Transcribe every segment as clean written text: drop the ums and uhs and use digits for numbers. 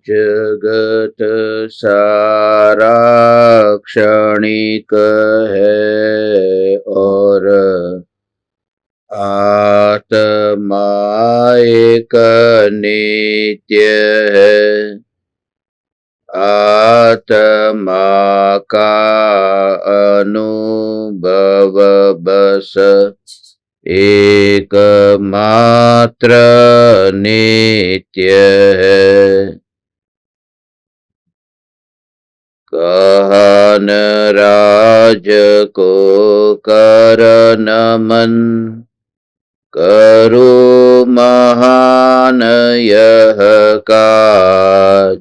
जगत सारा क्षणिक है और आत्मा एक नित्य है। आत्मा का अनुभव बस एकमात्र नित्य है। कहन राज को कर नमन, करो महान यह काज।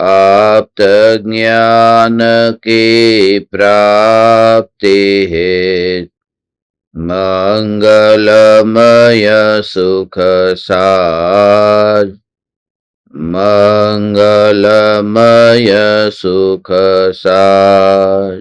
आप्त ज्ञान की प्राप्ति है, मंगलमय सुख साज। मंगलमय सुख साज।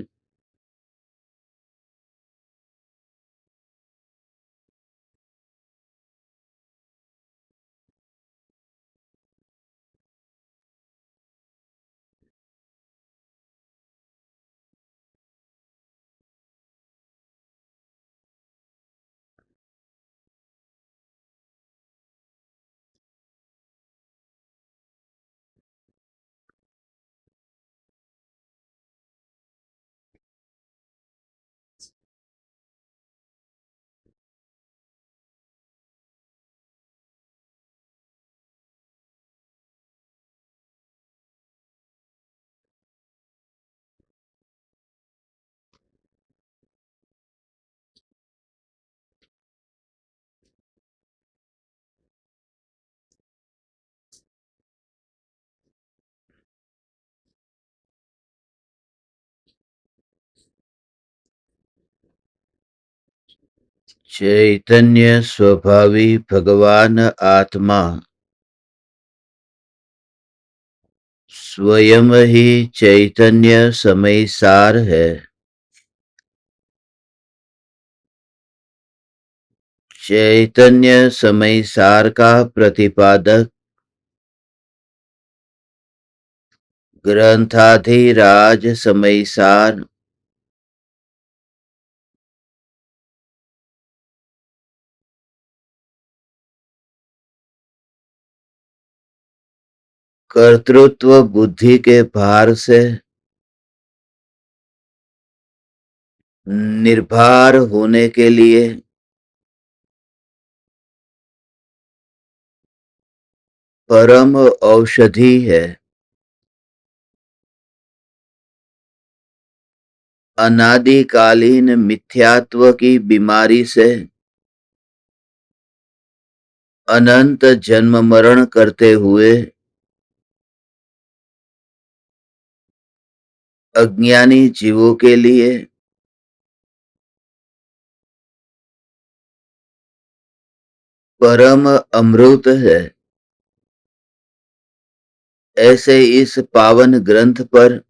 चैतन्य स्वभावी भगवान आत्मा स्वयं ही चैतन्य समय सार है। चैतन्य समय सार का प्रतिपादक ग्रंथाधिराज समय सार कर्तृत्व बुद्धि के भार से निर्भर होने के लिए परम औषधि है। अनादिकालीन मिथ्यात्व की बीमारी से अनंत जन्म मरण करते हुए अज्ञानी जीवों के लिए परम अमृत है। ऐसे इस पावन ग्रंथ पर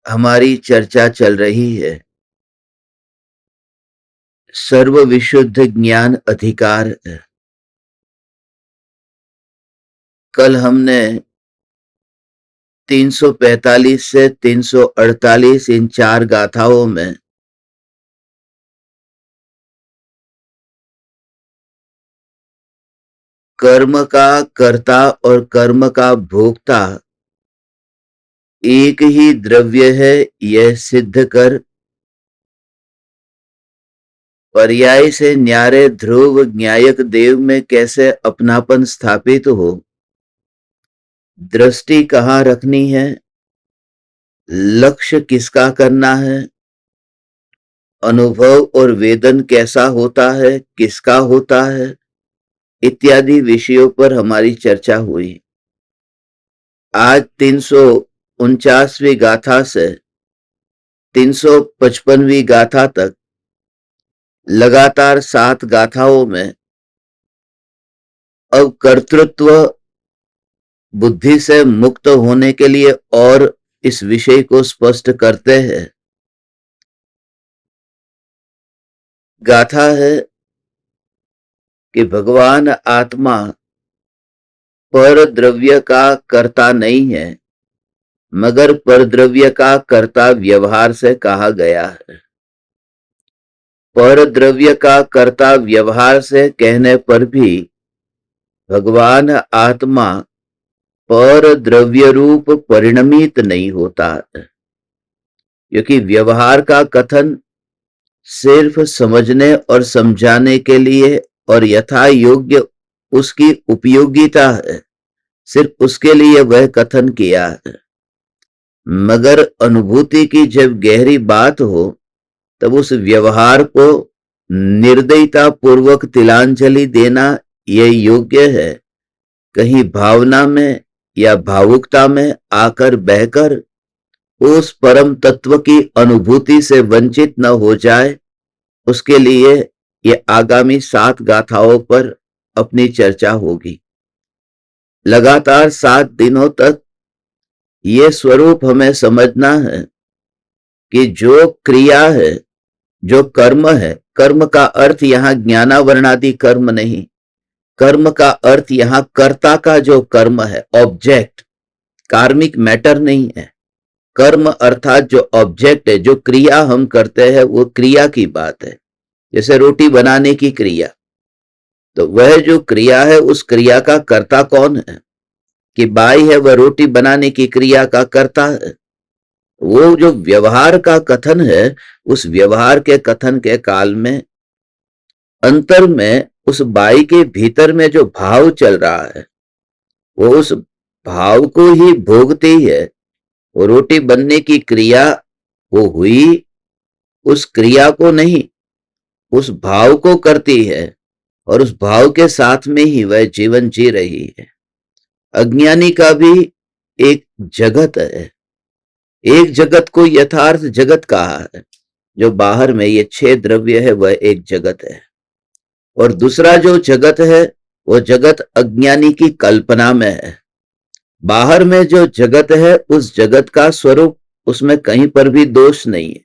हमारी चर्चा चल रही है। सर्व विशुद्ध ज्ञान अधिकार है। कल हमने 345 से 348 इन 4 गाथाओं में कर्म का कर्ता और कर्म का भोक्ता एक ही द्रव्य है, यह सिद्ध कर पर्याय से न्यारे ध्रुव न्यायक देव में कैसे अपनापन स्थापित हो। दृष्टि कहाँ रखनी है, लक्ष्य किसका करना है, अनुभव और वेदन कैसा होता है, किसका होता है, इत्यादि विषयों पर हमारी चर्चा हुई। आज 349वीं गाथा से 355वीं गाथा तक लगातार 7 गाथाओं में अब कर्तृत्व बुद्धि से मुक्त होने के लिए और इस विषय को स्पष्ट करते हैं। गाथा है कि भगवान आत्मा पर द्रव्य का कर्ता नहीं है, मगर पर द्रव्य का कर्ता व्यवहार से कहा गया है। पर द्रव्य का कर्ता व्यवहार से कहने पर भी भगवान आत्मा पर द्रव्य रूप परिणमित नहीं होता, क्योंकि व्यवहार का कथन सिर्फ समझने और समझाने के लिए और यथा योग्य उसकी उपयोगिता है, सिर्फ उसके लिए वह कथन किया है। मगर अनुभूति की जब गहरी बात हो तब उस व्यवहार को निर्दयता पूर्वक तिलांजलि देना यह योग्य है। कहीं भावना में या भावुकता में आकर बहकर उस परम तत्व की अनुभूति से वंचित न हो जाए, उसके लिए ये आगामी 7 गाथाओं पर अपनी चर्चा होगी। लगातार 7 दिनों तक ये स्वरूप हमें समझना है कि जो क्रिया है, जो कर्म है, कर्म का अर्थ यहां ज्ञानावरणादि कर्म नहीं, कर्म का अर्थ यहां कर्ता का जो कर्म है, ऑब्जेक्ट, कार्मिक मैटर नहीं है। कर्म अर्थात जो ऑब्जेक्ट है, जो क्रिया हम करते हैं, वो क्रिया की बात है। जैसे रोटी बनाने की क्रिया, तो वह जो क्रिया है उस क्रिया का कर्ता कौन है? कि बाई है, वह रोटी बनाने की क्रिया का कर्ता है। वो जो व्यवहार का कथन है, उस व्यवहार के कथन के काल में अंतर में उस बाई के भीतर में जो भाव चल रहा है, वो उस भाव को ही भोगती है। वो रोटी बनने की क्रिया वो हुई, उस क्रिया को नहीं, उस भाव को करती है और उस भाव के साथ में ही वह जीवन जी रही है। अज्ञानी का भी एक जगत है, एक जगत को यथार्थ जगत कहा है। जो बाहर में ये 6 द्रव्य है वह एक जगत है, और दूसरा जो जगत है वो जगत अज्ञानी की कल्पना में है। बाहर में जो जगत है उस जगत का स्वरूप, उसमें कहीं पर भी दोष नहीं है,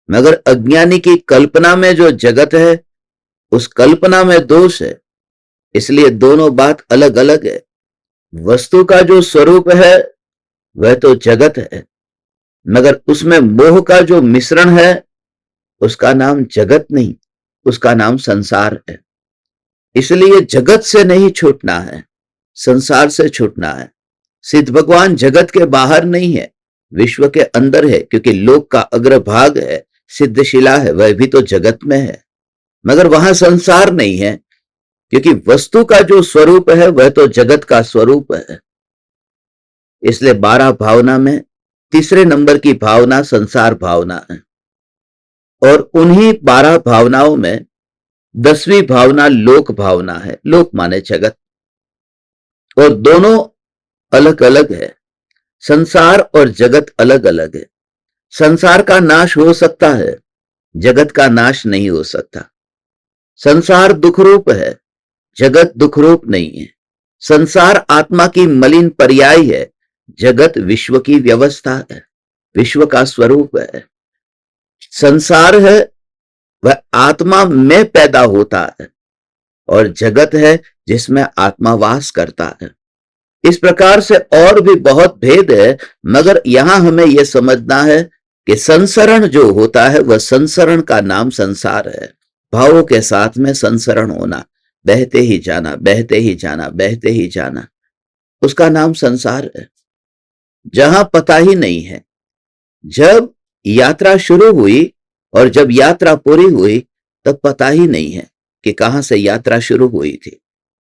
मगर अज्ञानी की कल्पना में जो जगत है उस कल्पना में दोष है। इसलिए दोनों बात अलग अलग है। वस्तु का जो स्वरूप है वह तो जगत है, मगर उसमें मोह का जो मिश्रण है उसका नाम जगत नहीं, उसका नाम संसार है। इसलिए जगत से नहीं छूटना है, संसार से छूटना है। सिद्ध भगवान जगत के बाहर नहीं है, विश्व के अंदर है, क्योंकि लोक का अग्रभाग है, सिद्धशिला है, वह भी तो जगत में है, मगर वहां संसार नहीं है, क्योंकि वस्तु का जो स्वरूप है वह तो जगत का स्वरूप है। इसलिए 12 भावना में तीसरे नंबर की भावना संसार भावना है, और उन्हीं 12 भावनाओं में 10वीं भावना लोक भावना है। लोक माने जगत, और दोनों अलग अलग है। संसार और जगत अलग अलग है। संसार का नाश हो सकता है, जगत का नाश नहीं हो सकता। संसार दुख रूप है, जगत दुख रूप नहीं है। संसार आत्मा की मलिन पर्याय है, जगत विश्व की व्यवस्था है, विश्व का स्वरूप है। संसार है वह आत्मा में पैदा होता है, और जगत है जिसमें आत्मा वास करता है। इस प्रकार से और भी बहुत भेद है, मगर यहां हमें यह समझना है कि संसरण जो होता है वह संसरण का नाम संसार है। भावों के साथ में संसरण होना, बहते ही जाना, बहते ही जाना, बहते ही जाना, उसका नाम संसार है। जहां पता ही नहीं है, जब यात्रा शुरू हुई और जब यात्रा पूरी हुई तब पता ही नहीं है कि कहां से यात्रा शुरू हुई थी।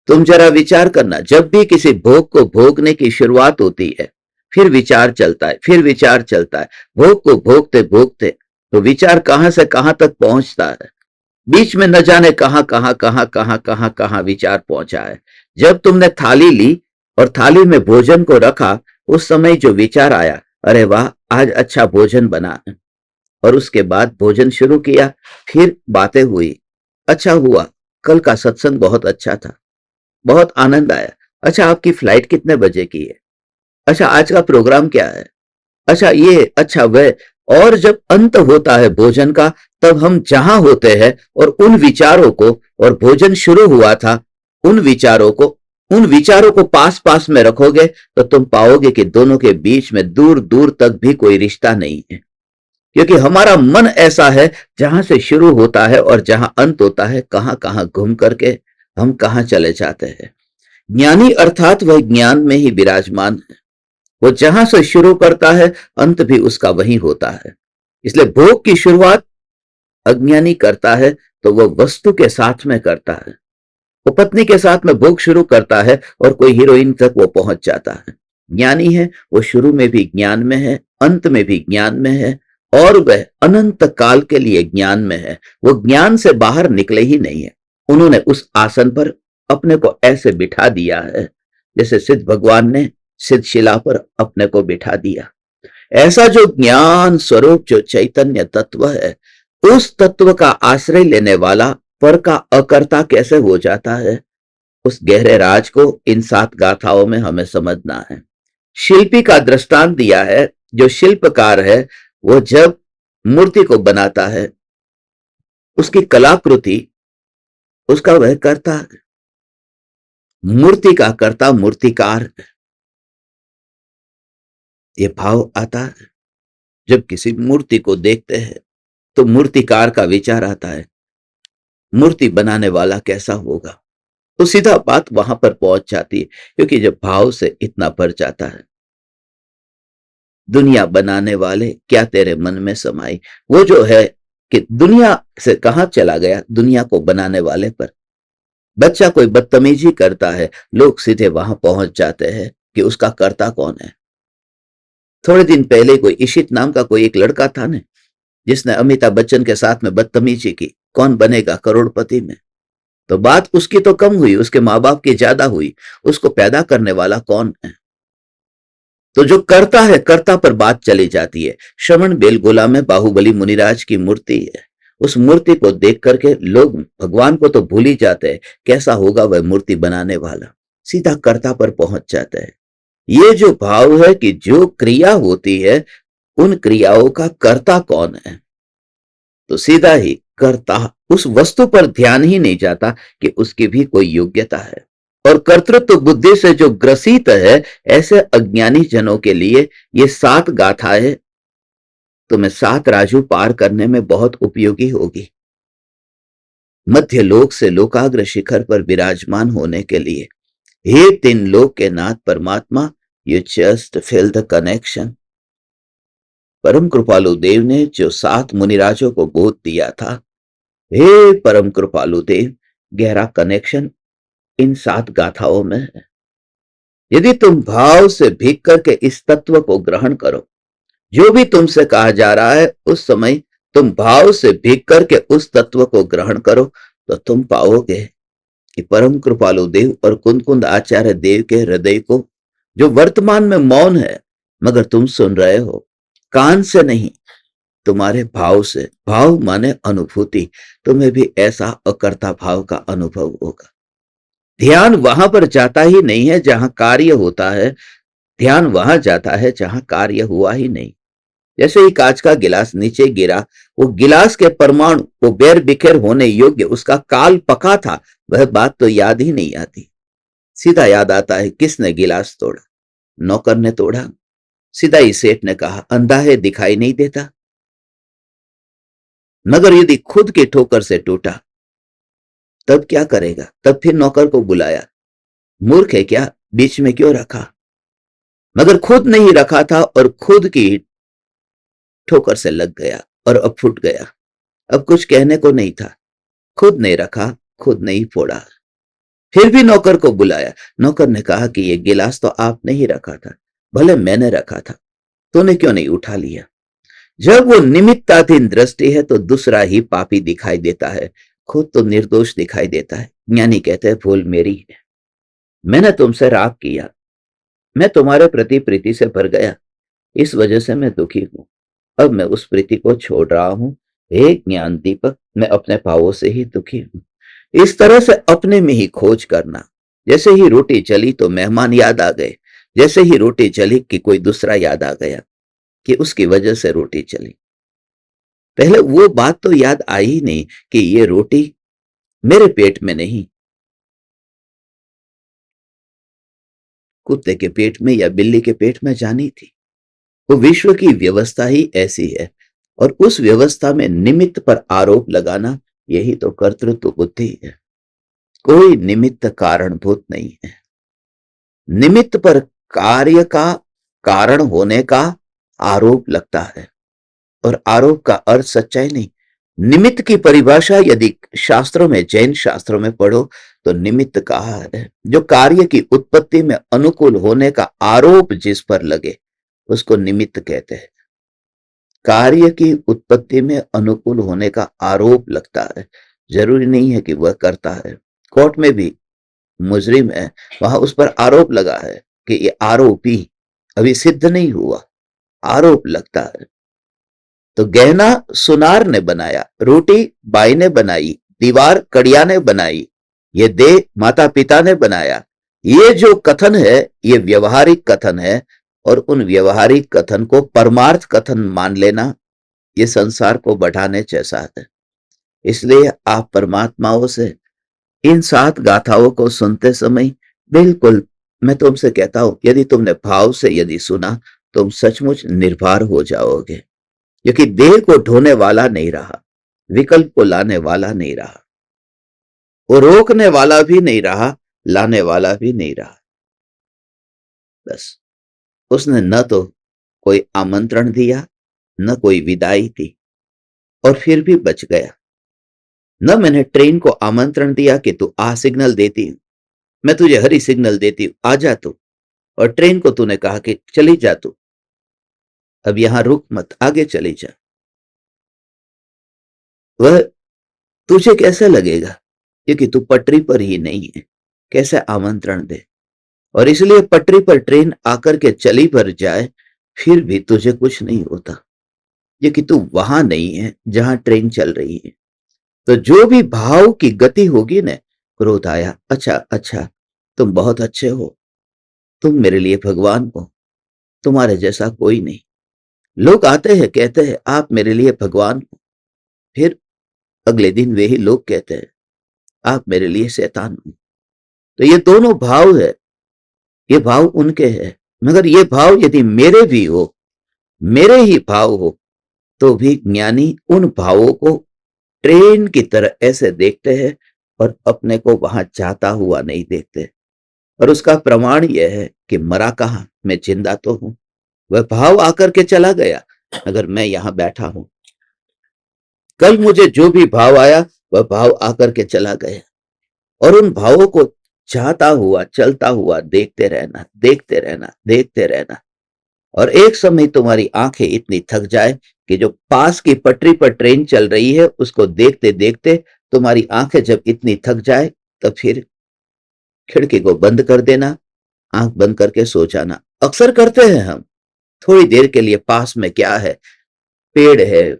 तुम जरा विचार करना, जब भी किसी भोग को भोगने की शुरुआत होती है, फिर विचार चलता है, फिर विचार चलता है, भोग को भोगते भोगते तो विचार कहां से कहां तक पहुंचता है। बीच में न जाने कहां कहां कहां कहां कहां कहां विचार पहुंचा है। जब तुमने थाली ली और थाली में भोजन को रखा, उस समय जो विचार आया, अरे वाह आज अच्छा भोजन बना, और उसके बाद भोजन शुरू किया, फिर बातें हुई, अच्छा हुआ, कल का सत्संग बहुत अच्छा था, बहुत आनंद आया, अच्छा आपकी फ्लाइट कितने बजे की है, अच्छा आज का प्रोग्राम क्या है, अच्छा ये, अच्छा वह। और जब अंत होता है भोजन का, तब हम जहां होते हैं और उन विचारों को, और भोजन शुरू हुआ था उन विचारों को उन विचारों को पास पास में रखोगे तो तुम पाओगे कि दोनों के बीच में दूर दूर तक भी कोई रिश्ता नहीं है, क्योंकि हमारा मन ऐसा है, जहां से शुरू होता है और जहां अंत होता है, कहां कहां घूम करके हम कहां चले जाते हैं। ज्ञानी अर्थात वह ज्ञान में ही विराजमान है। वो जहां से शुरू करता है, अंत भी उसका वही होता है। इसलिए भोग की शुरुआत अज्ञानी करता है तो वह वस्तु के साथ में करता है। वो पत्नी के साथ में भोग शुरू करता है और कोई हीरोइन तक वो पहुंच जाता है। ज्ञानी है, वो शुरू में भी ज्ञान में है, अंत में भी ज्ञान में है, और वह अनंत काल के लिए ज्ञान में है। वो ज्ञान से बाहर निकले ही नहीं है। उन्होंने उस आसन पर अपने को ऐसे बिठा दिया है जैसे सिद्ध भगवान ने सिद्ध शिला पर अपने को बिठा दिया। ऐसा जो ज्ञान स्वरूप जो चैतन्य तत्व है, उस तत्व का आश्रय लेने वाला पर का अकर्ता कैसे हो जाता है, उस गहरे राज को इन 7 गाथाओं में हमें समझना है। शिल्पी का दृष्टांत दिया है। जो शिल्पकार है, वो जब मूर्ति को बनाता है, उसकी कलाकृति उसका वह कर्ता है। मूर्ति का कर्ता मूर्तिकार है। ये भाव आता है जब किसी मूर्ति को देखते हैं तो मूर्तिकार का विचार आता है, मूर्ति बनाने वाला कैसा होगा। तो सीधा बात वहां पर पहुंच जाती है, क्योंकि जब भाव से इतना भर जाता है, दुनिया बनाने वाले क्या तेरे मन में समाई, वो जो है कि दुनिया से कहां चला गया, दुनिया को बनाने वाले पर। बच्चा कोई बदतमीजी करता है, लोग सीधे वहां पहुंच जाते हैं कि उसका कर्ता कौन है। थोड़े दिन पहले कोई इशित नाम का कोई एक लड़का था ने, जिसने अमिताभ बच्चन के साथ में बदतमीजी की, कौन बनेगा करोड़पति में। तो बात उसकी तो कम हुई, उसके माँ बाप की ज्यादा हुई, उसको पैदा करने वाला कौन है। तो जो करता है, कर्ता पर बात चली जाती है। श्रवण बेलगोला में बाहुबली मुनिराज की मूर्ति है। उस मूर्ति को देख करके लोग भगवान को तो भूल ही जाते हैं, कैसा होगा वह मूर्ति बनाने वाला। सीधा कर्ता पर पहुंच जाते हैं। ये जो भाव है कि जो क्रिया होती है, उन क्रियाओं का कर्ता कौन है, तो सीधा ही कर्ता, उस वस्तु पर ध्यान ही नहीं जाता कि उसकी भी कोई योग्यता है। और कर्तृत्व बुद्धि से जो ग्रसित है, ऐसे अज्ञानी जनों के लिए ये 7 गाथाएं तुम्हें 7 राजू पार करने में बहुत उपयोगी होगी। मध्य लोक से लोकाग्र शिखर पर विराजमान होने के लिए, हे 3 लोक के नाथ परमात्मा, you just feel the connection. परम कृपालु देव ने जो 7 मुनिराजों को बोध दिया था, हे परम कृपालु देव, गहरा कनेक्शन इन 7 गाथाओं में है। यदि तुम भाव से भीग करके इस तत्व को ग्रहण करो, जो भी तुमसे कहा जा रहा है उस समय तुम भाव से भीग करके उस तत्व को ग्रहण करो, तो तुम पाओगे कि परम कृपालु देव और कुंद आचार्य देव के हृदय को, जो वर्तमान में मौन है मगर तुम सुन रहे हो, कान से नहीं, तुम्हारे भाव से। भाव माने अनुभूति। तुम्हें भी ऐसा अकर्ता भाव का अनुभव होगा। ध्यान वहां पर जाता ही नहीं है जहां कार्य होता है, ध्यान वहां जाता है जहां कार्य हुआ ही नहीं। जैसे ही कांच का गिलास नीचे गिरा, वो गिलास के परमाणु, वो बेर बिखेर होने योग्य, उसका काल पका था, वह बात तो याद ही नहीं आती। सीधा याद आता है किसने गिलास तोड़ा, नौकर ने तोड़ा। सीधा ही सेठ ने कहा, अंधा है दिखाई नहीं देता। मगर यदि खुद की ठोकर से टूटा तब क्या करेगा, तब फिर नौकर को बुलाया, मूर्ख है क्या, बीच में क्यों रखा। मगर खुद नहीं रखा था और खुद की ठोकर से लग गया और अब फूट गया। अब कुछ कहने को नहीं था, खुद नहीं रखा, खुद नहीं फोड़ा। फिर भी नौकर को बुलाया। नौकर ने कहा कि ये गिलास तो आपने ही रखा था, भले मैंने रखा था, तूने क्यों नहीं उठा लिया। जब वो निमित्ताधीन दृष्टि है तो दूसरा ही पापी दिखाई देता है, खुद तो निर्दोष दिखाई देता है। ज्ञानी कहते हैं भूल मेरी है, मैंने तुमसे राग किया, मैं तुम्हारे प्रति प्रीति से भर गया, इस वजह से मैं दुखी हूं। अब मैं उस प्रीति को छोड़ रहा हूं। हे ज्ञान दीपक, मैं अपने भावों से ही दुखी हूं। इस तरह से अपने में ही खोज करना। जैसे ही रोटी चली तो मेहमान याद आ गए, जैसे ही रोटी चली कि कोई दूसरा याद आ गया कि उसकी वजह से रोटी चली। पहले वो बात तो याद आई ही नहीं कि ये रोटी मेरे पेट में नहीं, कुत्ते के पेट में या बिल्ली के पेट में जानी थी। वो विश्व की व्यवस्था ही ऐसी है, और उस व्यवस्था में निमित्त पर आरोप लगाना, यही तो कर्तृत्व बुद्धि है। कोई निमित्त कारणभूत नहीं है। निमित्त पर कार्य का कारण होने का आरोप लगता है, और आरोप का अर्थ सच्चाई नहीं। निमित्त की परिभाषा यदि शास्त्रों में, जैन शास्त्रों में पढ़ो तो निमित्त कहा है जो कार्य की उत्पत्ति में अनुकूल होने का आरोप जिस पर लगे उसको निमित्त कहते हैं। कार्य की उत्पत्ति में अनुकूल होने का आरोप लगता है, जरूरी नहीं है कि वह करता है। कोर्ट में भी मुजरिम है, वहां उस पर आरोप लगा है कि ये आरोपी, अभी सिद्ध नहीं हुआ, आरोप लगता है। तो गहना सुनार ने बनाया, रोटी बाई ने बनाई, दीवार कड़िया ने बनाई, ये देह माता पिता ने बनाया। ये जो कथन है ये व्यवहारिक कथन है, और उन व्यवहारिक कथन को परमार्थ कथन मान लेना ये संसार को बढ़ाने जैसा है। इसलिए आप परमात्माओं से इन 7 गाथाओं को सुनते समय बिल्कुल, मैं तुमसे कहता हूं, यदि तुमने भाव से यदि सुना तुम सचमुच निर्भर हो जाओगे, क्योंकि देह को ढोने वाला नहीं रहा, विकल्प को लाने वाला नहीं रहा, वो रोकने वाला भी नहीं रहा, लाने वाला भी नहीं रहा। बस उसने न तो कोई आमंत्रण दिया, न कोई विदाई दी, और फिर भी बच गया। न मैंने ट्रेन को आमंत्रण दिया कि तू आ, सिग्नल देती हूं, मैं तुझे हरी सिग्नल देती हूं, आ जा तू, और ट्रेन को तूने कहा कि चली जा तू, अब यहां रुक मत, आगे चली जा। वह तुझे कैसे लगेगा, क्योंकि तू पटरी पर ही नहीं है, कैसे आमंत्रण दे। और इसलिए पटरी पर ट्रेन आकर के चली भर जाए फिर भी तुझे कुछ नहीं होता, क्योंकि तू वहां नहीं है जहां ट्रेन चल रही है। तो जो भी भाव की गति होगी ना, क्रोध आया, अच्छा अच्छा, तुम बहुत अच्छे हो, तुम मेरे लिए भगवान हो, तुम्हारे जैसा कोई नहीं। लोग आते हैं कहते हैं आप मेरे लिए भगवान हो, फिर अगले दिन वे ही लोग कहते हैं आप मेरे लिए शैतान हो। तो ये दोनों भाव है, ये भाव उनके हैं, मगर ये भाव यदि मेरे भी हो, मेरे ही भाव हो, तो भी ज्ञानी उन भावों को ट्रेन की तरह ऐसे देखते हैं और अपने को वहां जाता हुआ नहीं देखते। और उसका प्रमाण यह है कि मरा कहां, मैं जिंदा तो हूं। वह भाव आकर के चला गया, अगर मैं यहां बैठा हूं। कल मुझे जो भी भाव आया वह भाव आकर के चला गया, और उन भावों को जाता हुआ चलता हुआ देखते रहना, देखते रहना, देखते रहना। और एक समय तुम्हारी आंखें इतनी थक जाए कि जो पास की पटरी पर ट्रेन चल रही है उसको देखते देखते तुम्हारी आंखें जब इतनी थक जाए, तब फिर खिड़की को बंद कर देना, आंख बंद करके सो जाना। अक्सर करते हैं हम, थोड़ी देर के लिए पास में क्या है, पेड़ है,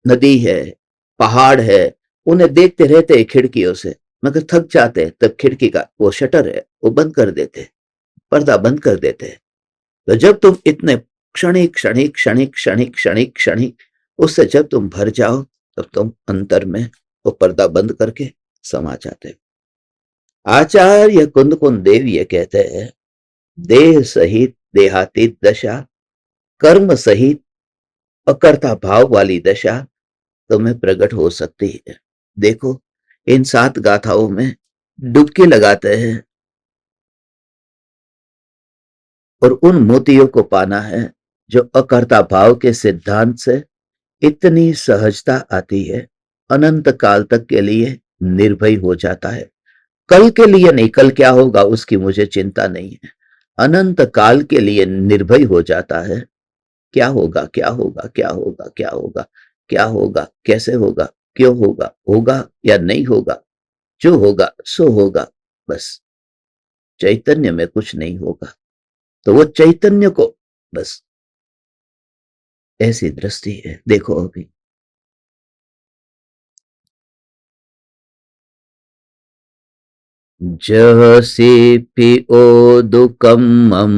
नदी है, पहाड़ है, उन्हें देखते रहते हैं खिड़कियों से, मगर थक जाते हैं, तब खिड़की का वो शटर है वो बंद कर देते हैं, पर्दा बंद कर देते हैं। तो जब तुम इतने क्षणिक क्षणिक क्षणिक क्षणिक क्षणिक क्षणिक उससे जब तुम भर जाओ, तब तुम अंतर में वो पर्दा बंद करके समा जाते हो। आचार्य कुंद कुंद देव ये कहते हैं, देह सहित देहातीत दशा, कर्म सहित अकर्ता भाव वाली दशा तुम्हें प्रकट हो सकती है। देखो इन 7 गाथाओं में डुबकी लगाते हैं और उन मोतियों को पाना है जो अकर्ता भाव के सिद्धांत से इतनी सहजता आती है, अनंत काल तक के लिए निर्भय हो जाता है। कल के लिए नहीं, कल क्या होगा उसकी मुझे चिंता नहीं है, अनंत काल के लिए निर्भय हो जाता है। क्या होगा, क्या होगा, क्या होगा, क्या होगा, क्या होगा, कैसे होगा, क्यों होगा, होगा या नहीं होगा, जो होगा सो होगा, बस चैतन्य में कुछ नहीं होगा। तो वो चैतन्य को बस ऐसी दृष्टि है। देखो अभी जहसी ओदुकम्मं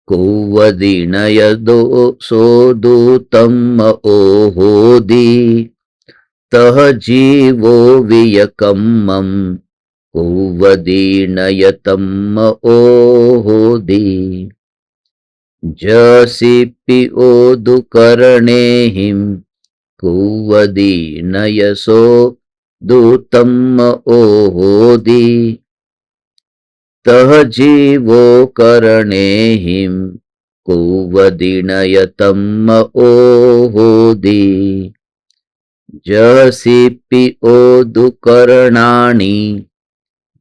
कुवदीनयदो सोदूतम ओहोदी तह जीवो वियकम्मं कुवदीर्णयतम् ओहोदि जसिपि ओदुकर्णेहिं कुवदीर्णयसो दूतम् ओहोदि तह जीवो करणेहिं कुवदीर्णयतम् ओहोदि जसिपि ओदुकर्णानि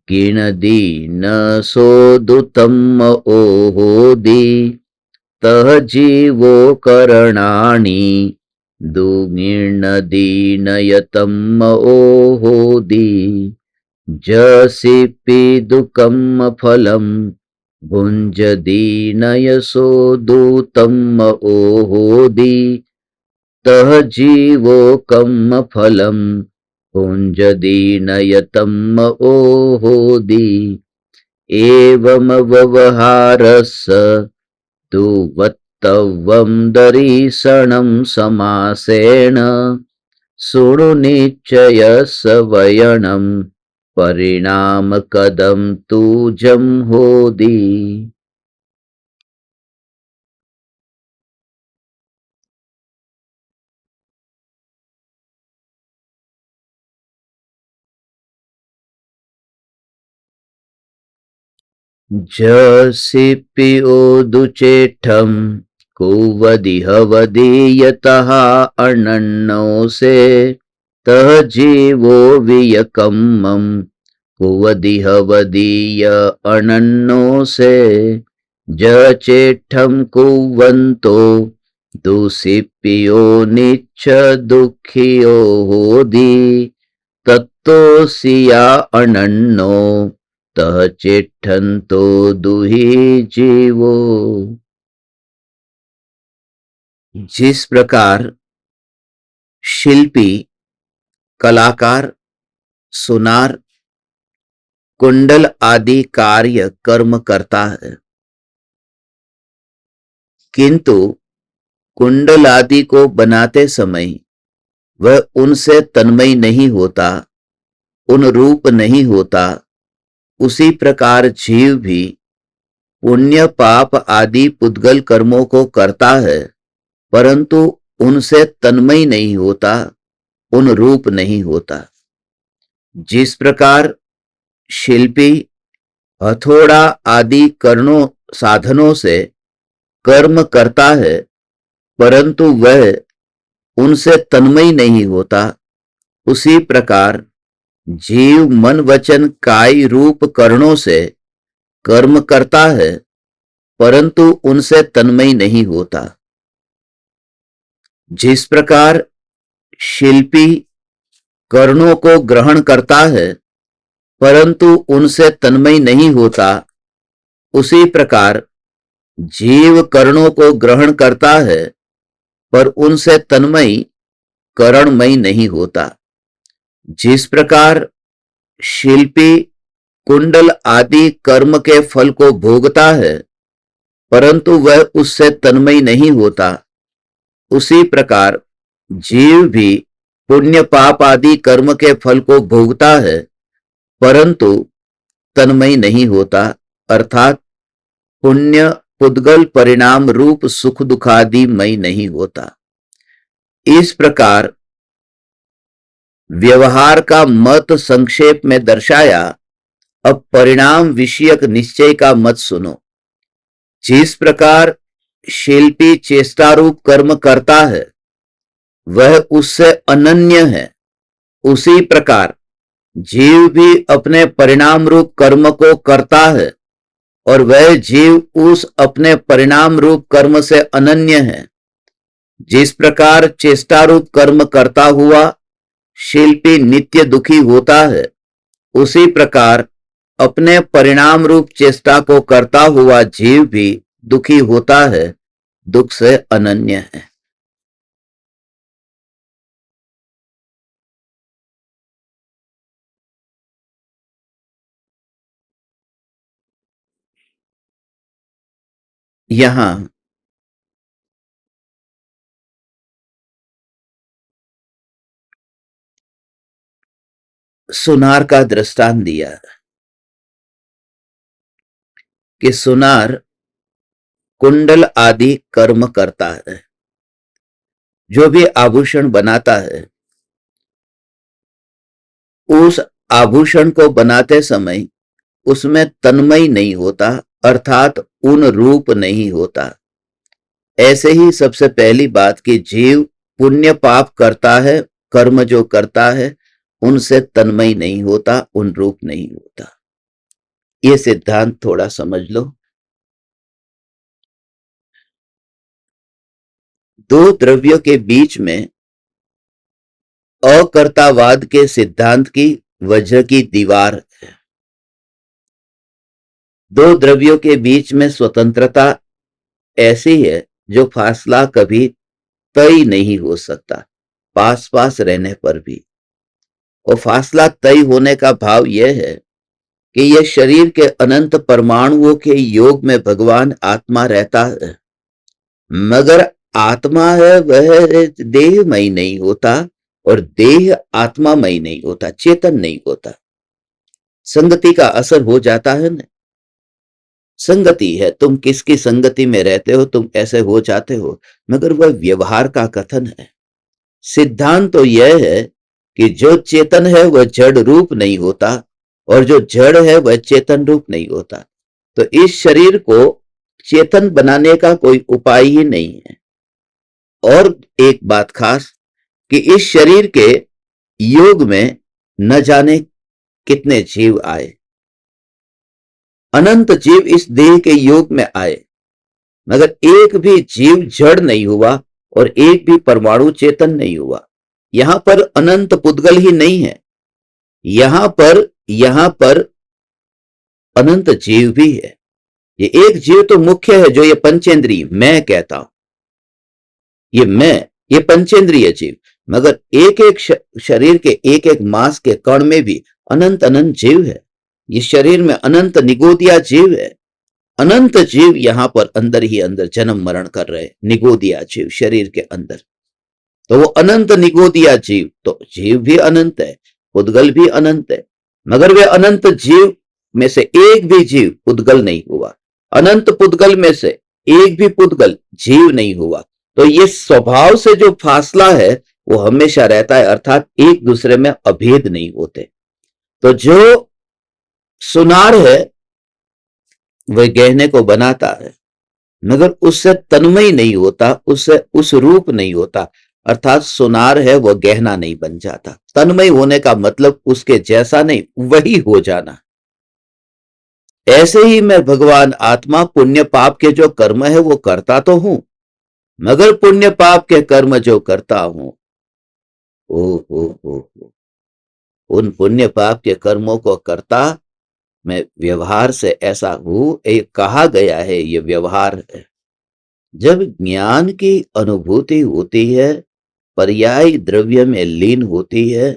गिणदीन सोदुतम् ओहोदि तह जीवो करणानि दुर्निर्णदीनयतम् ओहोदि जसिपि दुःखम् फलम् भुञ्जदीनयसो दूतम् ओहोदि तह जीवो कम् फलम् भुञ्जदीनयतम् ओहोदि एवमव्यवहारस्य तु वक्तव्यं दर्शनं समासेन शृणु निश्चयस्वयनं परिणामकदं तु जंहोदि। जसिपि ओदुचेष्टं कुवदिहवदीयतः अनन्नो से तह जीवो वियकम्मं कुवदिहवदीय अनन्नो से जचेष्टं कुवन्तो दुसिप्पियो निच्छ दुःखियो होदि तत्तोऽसिया अनन्नो तह चेष्टन्तो दुहि जीवो। जिस प्रकार शिल्पी कलाकार सुनार कुंडल आदि कार्य कर्म करता है, किंतु कुंडल आदि को बनाते समय वह उनसे तन्मय नहीं होता, उन रूप नहीं होता, उसी प्रकार जीव भी पुण्य पाप आदि पुद्गल कर्मों को करता है, परंतु उनसे तन्मय नहीं होता, उन रूप नहीं होता। जिस प्रकार शिल्पी हथौड़ा आदि कर्णों साधनों से कर्म करता है, परंतु वह उनसे तन्मय नहीं होता, उसी प्रकार जीव मन वचन काय रूप कर्णों से कर्म करता है, परंतु उनसे तन्मय नहीं होता। जिस प्रकार शिल्पी कर्णों को ग्रहण करता है, परंतु उनसे तन्मय नहीं होता, उसी प्रकार जीव कर्णों को ग्रहण करता है, पर उनसे तन्मय करणमय नहीं होता। जिस प्रकार शिल्पी कुंडल आदि कर्म के फल को भोगता है, परंतु वह उससे तन्मय नहीं होता, उसी प्रकार जीव भी पुण्य पाप आदि कर्म के फल को भोगता है, परंतु तन्मय नहीं होता, अर्थात पुण्य पुद्गल परिणाम रूप सुख दुखादि मय नहीं होता। इस प्रकार व्यवहार का मत संक्षेप में दर्शाया। अब परिणाम विषयक निश्चय का मत सुनो। जिस प्रकार शिल्पी चेष्टारूप कर्म करता है, वह उससे अनन्य है, उसी प्रकार जीव भी अपने परिणाम रूप कर्म को करता है, और वह जीव उस अपने परिणाम रूप कर्म से अनन्य है। जिस प्रकार चेष्टारूप कर्म करता हुआ शिल्पी नित्य दुखी होता है, उसी प्रकार अपने परिणाम रूप चेष्टा को करता हुआ जीव भी दुखी होता है, दुख से अनन्य है। यहां सुनार का दृष्टांत दिया। कि सुनार कुंडल आदि कर्म करता है, जो भी आभूषण बनाता है उस आभूषण को बनाते समय उसमें तन्मय नहीं होता, अर्थात उन रूप नहीं होता। ऐसे ही सबसे पहली बात कि जीव पुण्य पाप करता है, कर्म जो करता है उनसे तन्मय नहीं होता, उन रूप नहीं होता। ये सिद्धांत थोड़ा समझ लो। दो द्रव्यों के बीच में अकर्तावाद के सिद्धांत की वज्र की दीवार है। दो द्रव्यों के बीच में स्वतंत्रता ऐसी है जो फासला कभी तय नहीं हो सकता, पास पास रहने पर भी। और फासला तय होने का भाव यह है कि यह शरीर के अनंत परमाणुओं के योग में भगवान आत्मा रहता है, मगर आत्मा है वह देहमय नहीं होता और देह आत्मामय नहीं होता, चेतन नहीं होता। संगति का असर हो जाता है ना, संगति है, तुम किसकी संगति में रहते हो तुम ऐसे हो जाते हो, मगर वह व्यवहार का कथन है। सिद्धांत तो यह है कि जो चेतन है वह जड़ रूप नहीं होता और जो जड़ है वह चेतन रूप नहीं होता। तो इस शरीर को चेतन बनाने का कोई उपाय ही नहीं है। और एक बात खास कि इस शरीर के योग में न जाने कितने जीव आए, अनंत जीव इस देह के योग में आए, मगर एक भी जीव जड़ नहीं हुआ और एक भी परमाणु चेतन नहीं हुआ। यहां पर अनंत पुद्गल ही नहीं है, यहां पर अनंत जीव भी है। ये एक जीव तो मुख्य है जो ये पंचेंद्रिय मैं कहता हूं, ये मैं, ये पंचेंद्रिय जीव, मगर एक एक शरीर के एक एक मांस के कण में भी अनंत अनंत जीव है। इस शरीर में अनंत निगोदिया जीव है, अनंत जीव यहां पर अंदर ही अंदर जन्म मरण कर रहे, निगोदिया जीव शरीर के अंदर। तो वो अनंत निगोदिया जीव, तो जीव भी अनंत है, पुद्गल भी अनंत है, मगर वे अनंत जीव में से एक भी जीव पुद्गल नहीं हुआ, अनंत पुद्गल में से एक भी पुद्गल जीव नहीं हुआ। तो ये स्वभाव से जो फासला है वो हमेशा रहता है, अर्थात एक दूसरे में अभेद नहीं होते। तो जो सुनार है वह गहने को बनाता है, मगर उससे तन्मय नहीं होता, उससे उस रूप नहीं होता, अर्थात सुनार है वह गहना नहीं बन जाता। तन्मय होने का मतलब उसके जैसा नहीं, वही हो जाना। ऐसे ही मैं भगवान आत्मा पुण्य पाप के जो कर्म है वो करता तो हूं, मगर पुण्य पाप के कर्म जो करता हूं ओ उन पुण्य पाप के कर्मों को करता मैं व्यवहार से ऐसा हूं। एक कहा गया है ये व्यवहार है। जब ज्ञान की अनुभूति होती है, पर्याय द्रव्य में लीन होती है,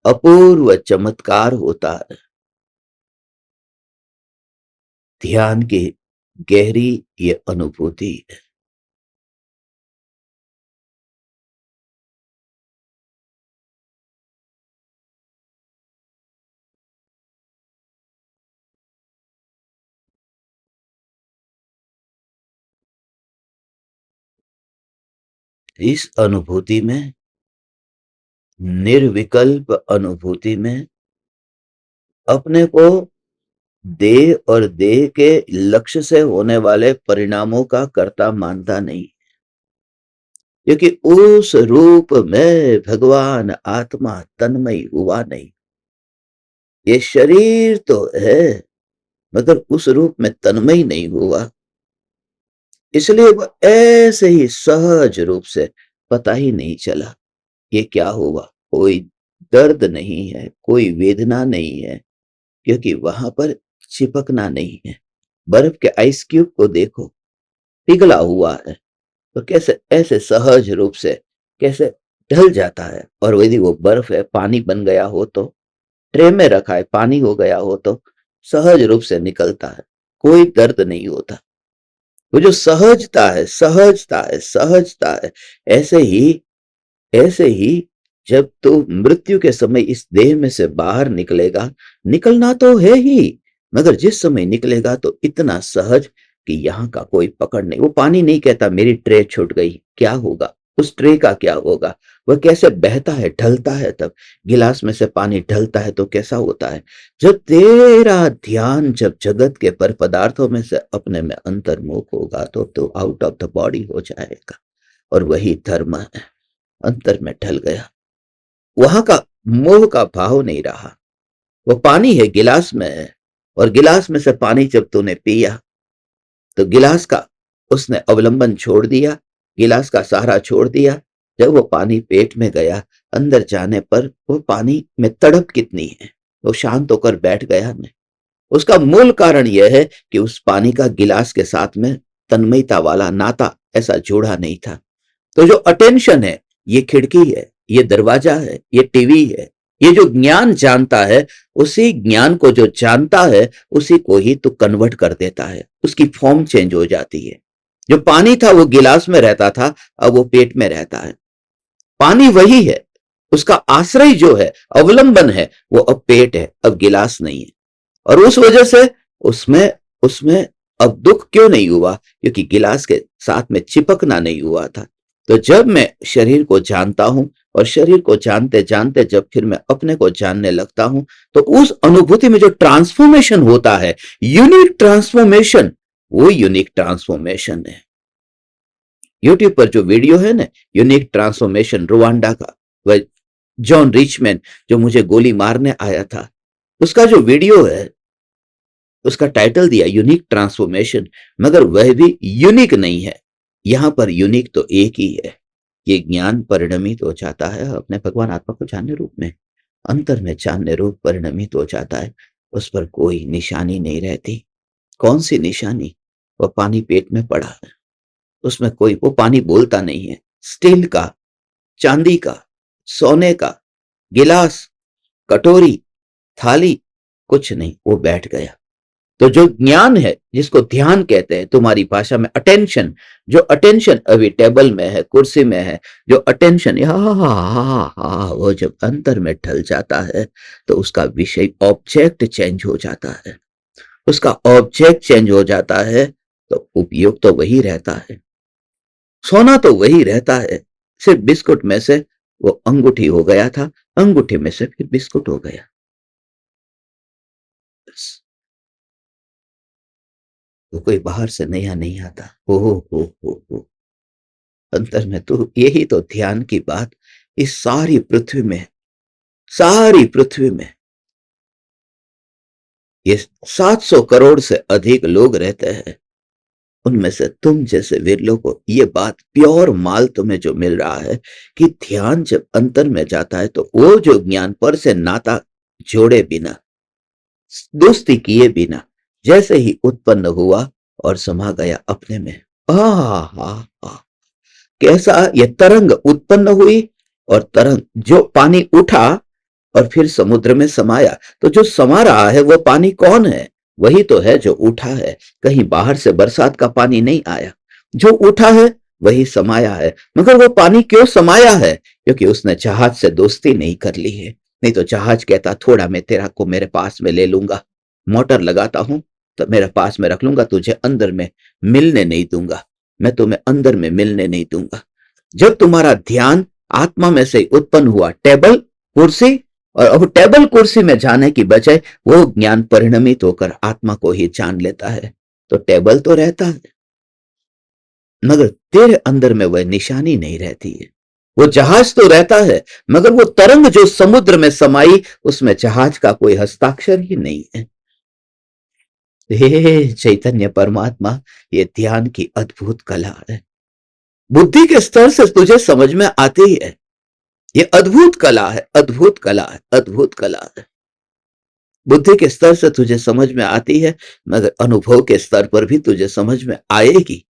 अपूर्व चमत्कार होता है। ध्यान की गहरी ये अनुभूति है। इस अनुभूति में, निर्विकल्प अनुभूति में, अपने को देह और देह के लक्ष्य से होने वाले परिणामों का कर्ता मानता नहीं, क्योंकि उस रूप में भगवान आत्मा तन्मय हुआ नहीं। ये शरीर तो है मगर उस रूप में तन्मय नहीं हुआ, इसलिए वो ऐसे ही सहज रूप से पता ही नहीं चला ये क्या हुआ। कोई दर्द नहीं है, कोई वेदना नहीं है, क्योंकि वहां पर चिपकना नहीं है। बर्फ के आइस क्यूब को देखो, पिघला हुआ है तो कैसे ऐसे सहज रूप से कैसे ढल जाता है, और यदि वो बर्फ है, पानी बन गया हो तो, ट्रे में रखा है, पानी हो गया हो तो सहज रूप से निकलता है, कोई दर्द नहीं होता। वो जो सहजता है, सहजता है, सहजता है। ऐसे ही जब तो मृत्यु के समय इस देह में से बाहर निकलेगा, निकलना तो है ही, मगर जिस समय निकलेगा तो इतना सहज कि यहाँ का कोई पकड़ नहीं। वो पानी नहीं कहता मेरी ट्रे छूट गई, क्या होगा, उस ट्रे का क्या होगा, वह कैसे बहता है, ढलता है। तब गिलास में से पानी ढलता है तो कैसा होता है, जब तेरा ध्यान जब जगत के पर पदार्थों में से अपने में अंतर्मुख होगा तो आउट ऑफ द बॉडी हो जाएगा। और वही धर्म है, अंतर में ढल गया, वहां का मोह का भाव नहीं रहा। वो पानी है, गिलास में है, और गिलास में से पानी जब तूने पिया तो गिलास का उसने अवलंबन छोड़ दिया, गिलास का सहारा छोड़ दिया। जब वो पानी पेट में गया, अंदर जाने पर वो पानी में तड़प कितनी है, वो शांत होकर बैठ गया नहीं। उसका मूल कारण यह है कि उस पानी का गिलास के साथ में तन्मयता वाला नाता ऐसा जोड़ा नहीं था। तो जो अटेंशन है, ये खिड़की है, ये दरवाजा है, ये टीवी है, ये जो ज्ञान जानता है, उसी ज्ञान को जो जानता है उसी को ही तो कन्वर्ट कर देता है, उसकी फॉर्म चेंज हो जाती है। जो पानी था वो गिलास में रहता था, अब वो पेट में रहता है। पानी वही है, उसका आश्रय जो है, अवलंबन है, वो अब पेट है, अब गिलास नहीं है। और उस वजह से उसमें उसमें अब दुख क्यों नहीं हुआ, क्योंकि गिलास के साथ में चिपकना नहीं हुआ था। तो जब मैं शरीर को जानता हूं और शरीर को जानते जानते जब फिर मैं अपने को जानने लगता हूं, तो उस अनुभूति में जो ट्रांसफॉर्मेशन होता है, यूनिक ट्रांसफॉर्मेशन, वो यूनिक ट्रांसफॉर्मेशन है। यूट्यूब पर जो वीडियो है ना, यूनिक ट्रांसफॉर्मेशन रुवांडा का, वह जॉन रिचमैन जो मुझे गोली मारने आया था, उसका जो वीडियो है, उसका टाइटल दिया यूनिक ट्रांसफॉर्मेशन, मगर वह भी यूनिक नहीं है। यहां पर यूनिक तो एक ही है, ये ज्ञान परिणमित हो जाता है अपने भगवान आत्मा को जानने रूप में, अंतर में जानने रूप परिणमित हो जाता है। उस पर कोई निशानी नहीं रहती। कौन सी निशानी, वह पानी पेट में पड़ा है, उसमें कोई, वो पानी बोलता नहीं है। स्टील का, चांदी का, सोने का गिलास, कटोरी, थाली, कुछ नहीं, वो बैठ गया। तो जो ज्ञान है, जिसको ध्यान कहते हैं तुम्हारी भाषा में, अटेंशन, जो अटेंशन अभी टेबल में है, कुर्सी में है, जो अटेंशन वो जब अंतर में ढल जाता है तो उसका विषय, ऑब्जेक्ट चेंज हो जाता है। उसका ऑब्जेक्ट चेंज हो जाता है तो उपयोग तो वही रहता है, सोना तो वही रहता है, सिर्फ बिस्कुट में से वो अंगूठी हो गया था, अंगूठी में से फिर बिस्कुट हो गया। तो कोई बाहर से नया नहीं आता। हो अंतर में तो यही तो ध्यान की बात। इस सारी पृथ्वी में, सारी पृथ्वी में ये 700 करोड़ से अधिक लोग रहते हैं, उनमें से तुम जैसे विरलों को ये बात, प्योर माल तुम्हें जो मिल रहा है कि ध्यान जब अंतर में जाता है तो वो जो ज्ञान पर से नाता जोड़े बिना, दोस्ती किए बिना, जैसे ही उत्पन्न हुआ और समा गया अपने में, आ कैसा ये तरंग उत्पन्न हुई, और तरंग जो पानी उठा और फिर समुद्र में समाया। तो जो समा रहा है वो पानी कौन है, वही तो है जो उठा है। कहीं बाहर से बरसात का पानी नहीं आया, जो उठा है वही समाया है। मगर वो पानी क्यों समाया है, क्योंकि उसने जहाज से दोस्ती नहीं कर ली है। नहीं तो जहाज कहता थोड़ा मैं तेरा को मेरे पास में ले लूंगा, मोटर लगाता हूं तो मेरे पास में रख लूंगा, तुझे अंदर में मिलने नहीं दूंगा, मैं तुम्हें अंदर में मिलने नहीं दूंगा। जब तुम्हारा ध्यान आत्मा में से उत्पन्न हुआ, टेबल कुर्सी, और अब टेबल कुर्सी में जाने की बजाय वो ज्ञान परिणमित होकर आत्मा को ही जान लेता है। तो टेबल तो रहता है, मगर तेरे अंदर में वह निशानी नहीं रहती है। वो जहाज तो रहता है, मगर वो तरंग जो समुद्र में समाई, उसमें जहाज का कोई हस्ताक्षर ही नहीं है। हे चैतन्य परमात्मा, ये ध्यान की अद्भुत कला है, बुद्धि के स्तर से तुझे समझ में आती है। ये अद्भुत कला है, अद्भुत कला है, अद्भुत कला है। बुद्धि के स्तर से तुझे समझ में आती है, मगर अनुभव के स्तर पर भी तुझे समझ में आएगी।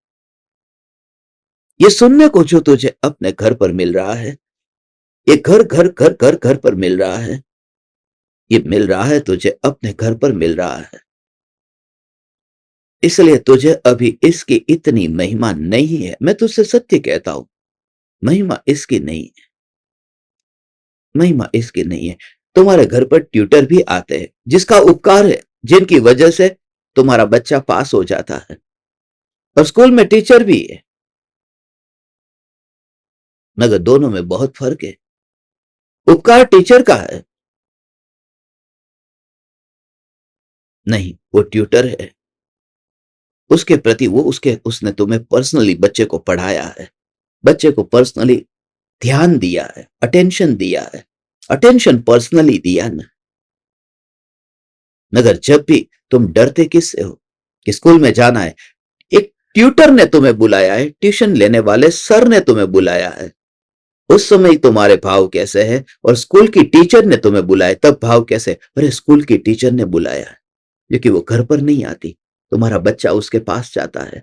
ये सुनने को जो तुझे अपने घर पर मिल रहा है, ये घर घर घर घर घर पर मिल रहा है, ये मिल रहा है तुझे अपने घर पर मिल रहा है। इसलिए तुझे अभी इसकी इतनी महिमा नहीं है। मैं तुझसे सत्य कहता हूं, महिमा इसकी नहीं है, महिमा इसकी नहीं है। तुम्हारे घर पर ट्यूटर भी आते हैं, जिसका उपकार है, जिनकी वजह से तुम्हारा बच्चा पास हो जाता है। और स्कूल में टीचर भी है, मगर दोनों में बहुत फर्क है। उपकार टीचर का है, नहीं, वो ट्यूटर है। उसके प्रति वो उसने तुम्हें पर्सनली बच्चे को पढ़ाया है, बच्चे को पर्सनली ध्यान दिया है, अटेंशन दिया है, अटेंशन पर्सनली दिया ना। मगर जब भी तुम डरते किससे हो कि स्कूल में जाना है, एक ट्यूटर ने तुम्हें बुलाया है, ट्यूशन लेने वाले सर ने तुम्हें बुलाया है, उस समय तुम्हारे भाव कैसे हैं? और स्कूल की टीचर ने तुम्हें बुलाया तब भाव कैसे? अरे स्कूल की टीचर ने बुलाया है, क्योंकि वो घर पर नहीं आती, तुम्हारा बच्चा उसके पास जाता है।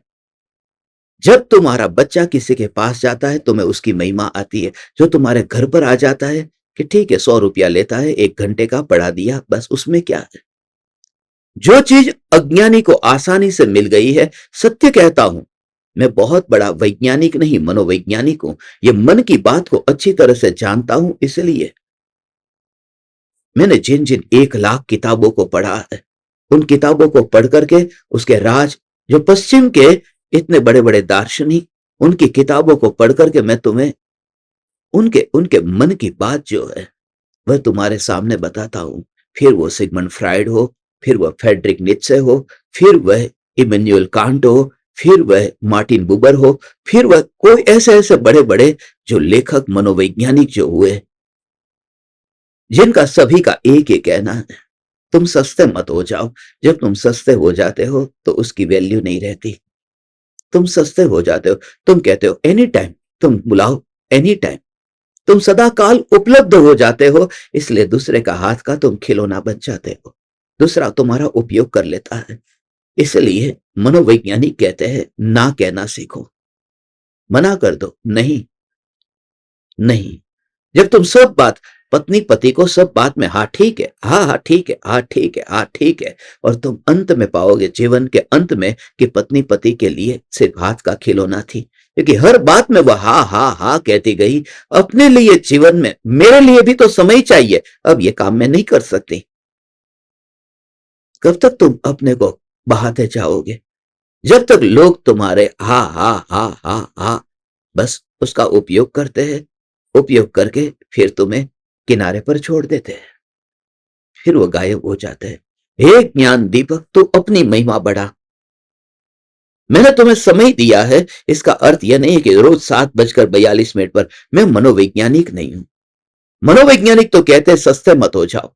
जब तुम्हारा बच्चा किसी के पास जाता है तुम्हें उसकी महिमा आती है। जो तुम्हारे घर पर आ जाता है कि ठीक है 100 रुपया लेता है, 1 घंटे का पढ़ा दिया, बस उसमें क्या है। जो चीज अज्ञानी को आसानी से मिल गई है, सत्य कहता हूं, मैं बहुत बड़ा वैज्ञानिक नहीं, मनोवैज्ञानिक हूं। ये मन की बात को अच्छी तरह से जानता हूं, इसलिए मैंने जिन जिन 1 लाख किताबों को पढ़ा है, उन किताबों को पढ़ करके उसके राज, जो पश्चिम के इतने बड़े बड़े दार्शनिक, उनकी किताबों को पढ़ करके मैं तुम्हें उनके उनके मन की बात जो है वह तुम्हारे सामने बताता हूं। फिर वो सिगमंड फ्राइड हो, फिर वह फ्रेडरिक नीत्शे हो, फिर वह इमैनुअल कांट हो, फिर वह मार्टिन बुबर हो, फिर वह कोई ऐसे ऐसे बड़े बड़े जो लेखक मनोवैज्ञानिक जो हुए, जिनका सभी का एक ही कहना है, तुम सस्ते मत हो जाओ। जब तुम सस्ते हो जाते हो तो उसकी वैल्यू नहीं रहती। तुम सस्ते हो जाते हो, तुम कहते हो एनी टाइम, तुम बुलाओ एनी टाइम, तुम सदा काल उपलब्ध हो जाते हो, इसलिए दूसरे का हाथ का तुम खिलौना बन जाते हो, दूसरा तुम्हारा उपयोग कर लेता है। इसलिए मनोवैज्ञानिक कहते हैं ना कहना सीखो, मना कर दो, नहीं नहीं। जब तुम सब बात, पत्नी पति को सब बात में हाँ ठीक है, हाँ हाँ ठीक है, हाँ ठीक है, हाँ ठीक है, और तुम अंत में पाओगे, जीवन के अंत में, कि पत्नी पति के लिए सिर्फ हाथ का खिलौना थी, क्योंकि हर बात में वह हाँ हाँ हाँ कहती गई। अपने लिए जीवन में मेरे लिए भी तो समय चाहिए, अब ये काम मैं नहीं कर सकती। कब तक तुम अपने को बहाते जाओगे? जब तक लोग तुम्हारे हाँ हाँ हाँ हाँ हाँ बस उसका उपयोग करते हैं, उपयोग करके फिर तुम्हें किनारे पर छोड़ देते हैं, फिर वो गायब हो जाते हैं। हे ज्ञान दीपक, तू अपनी महिमा बढ़ा। मैंने तुम्हें समय दिया है, इसका अर्थ यह नहीं है कि रोज 7:42 पर। मैं मनोवैज्ञानिक नहीं हूं। मनोवैज्ञानिक तो कहते हैं सस्ते मत हो जाओ।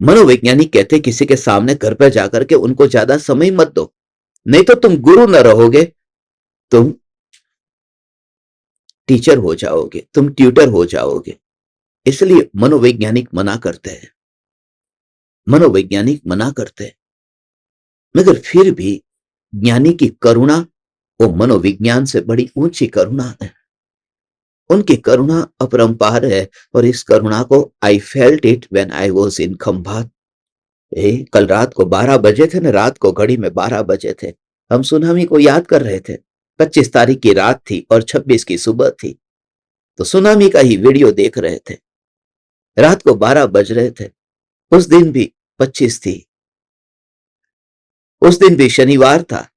मनोवैज्ञानिक कहते हैं किसी के सामने घर पर जाकर के उनको ज्यादा समय मत दो, नहीं तो तुम गुरु न रहोगे, तुम टीचर हो जाओगे, तुम ट्यूटर हो जाओगे। इसलिए मनोवैज्ञानिक मना करते हैं, मनोवैज्ञानिक मना करते हैं। मगर फिर भी ज्ञानी की करुणा वो मनोविज्ञान से बड़ी ऊंची करुणा है। उनकी करुणा अपरंपार है, और इस करुणा को I felt it when I was in Khambhat. कल रात को 12 बजे थे ना, रात को घड़ी में 12 बजे थे, हम सुनामी को याद कर रहे थे। 25 तारीख की रात थी और 26 की सुबह थी, तो सुनामी का ही वीडियो देख रहे थे। रात को 12 बज रहे थे, उस दिन भी 25 थी, उस दिन भी शनिवार था।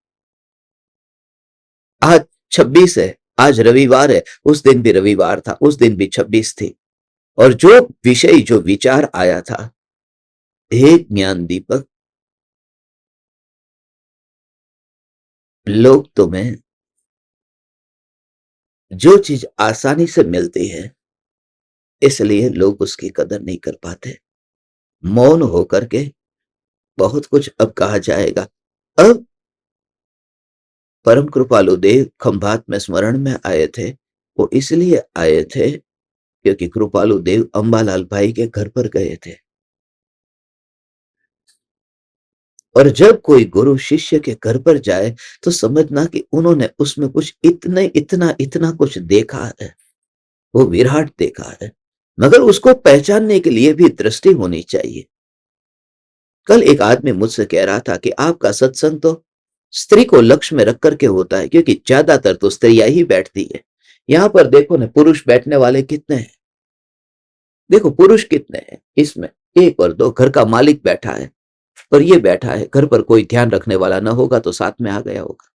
आज 26 है, आज रविवार है, उस दिन भी रविवार था, उस दिन भी 26 थी। और जो विषय, जो विचार आया था, हे ज्ञान दीपक, लोग तुम्हें जो चीज आसानी से मिलती है, इसलिए लोग उसकी कदर नहीं कर पाते। मौन होकर के बहुत कुछ अब कहा जाएगा। अब परम कृपालु देव खंभात में स्मरण में आए थे, वो इसलिए आए थे क्योंकि कृपालु देव अंबालाल भाई के घर पर गए थे। और जब कोई गुरु शिष्य के घर पर जाए तो समझना कि उन्होंने उसमें कुछ इतने इतना इतना कुछ देखा है, वो विराट देखा है। मगर उसको पहचानने के लिए भी दृष्टि होनी चाहिए। कल एक आदमी मुझसे कह रहा था कि आपका सत्संग तो स्त्री को लक्ष्य में रख करके होता है, क्योंकि ज्यादातर तो स्त्रियां ही बैठती है। यहां पर देखो ना, पुरुष बैठने वाले कितने हैं, देखो पुरुष कितने हैं इसमें, एक और दो, घर का मालिक बैठा है और ये बैठा है, घर पर कोई ध्यान रखने वाला ना होगा तो साथ में आ गया होगा।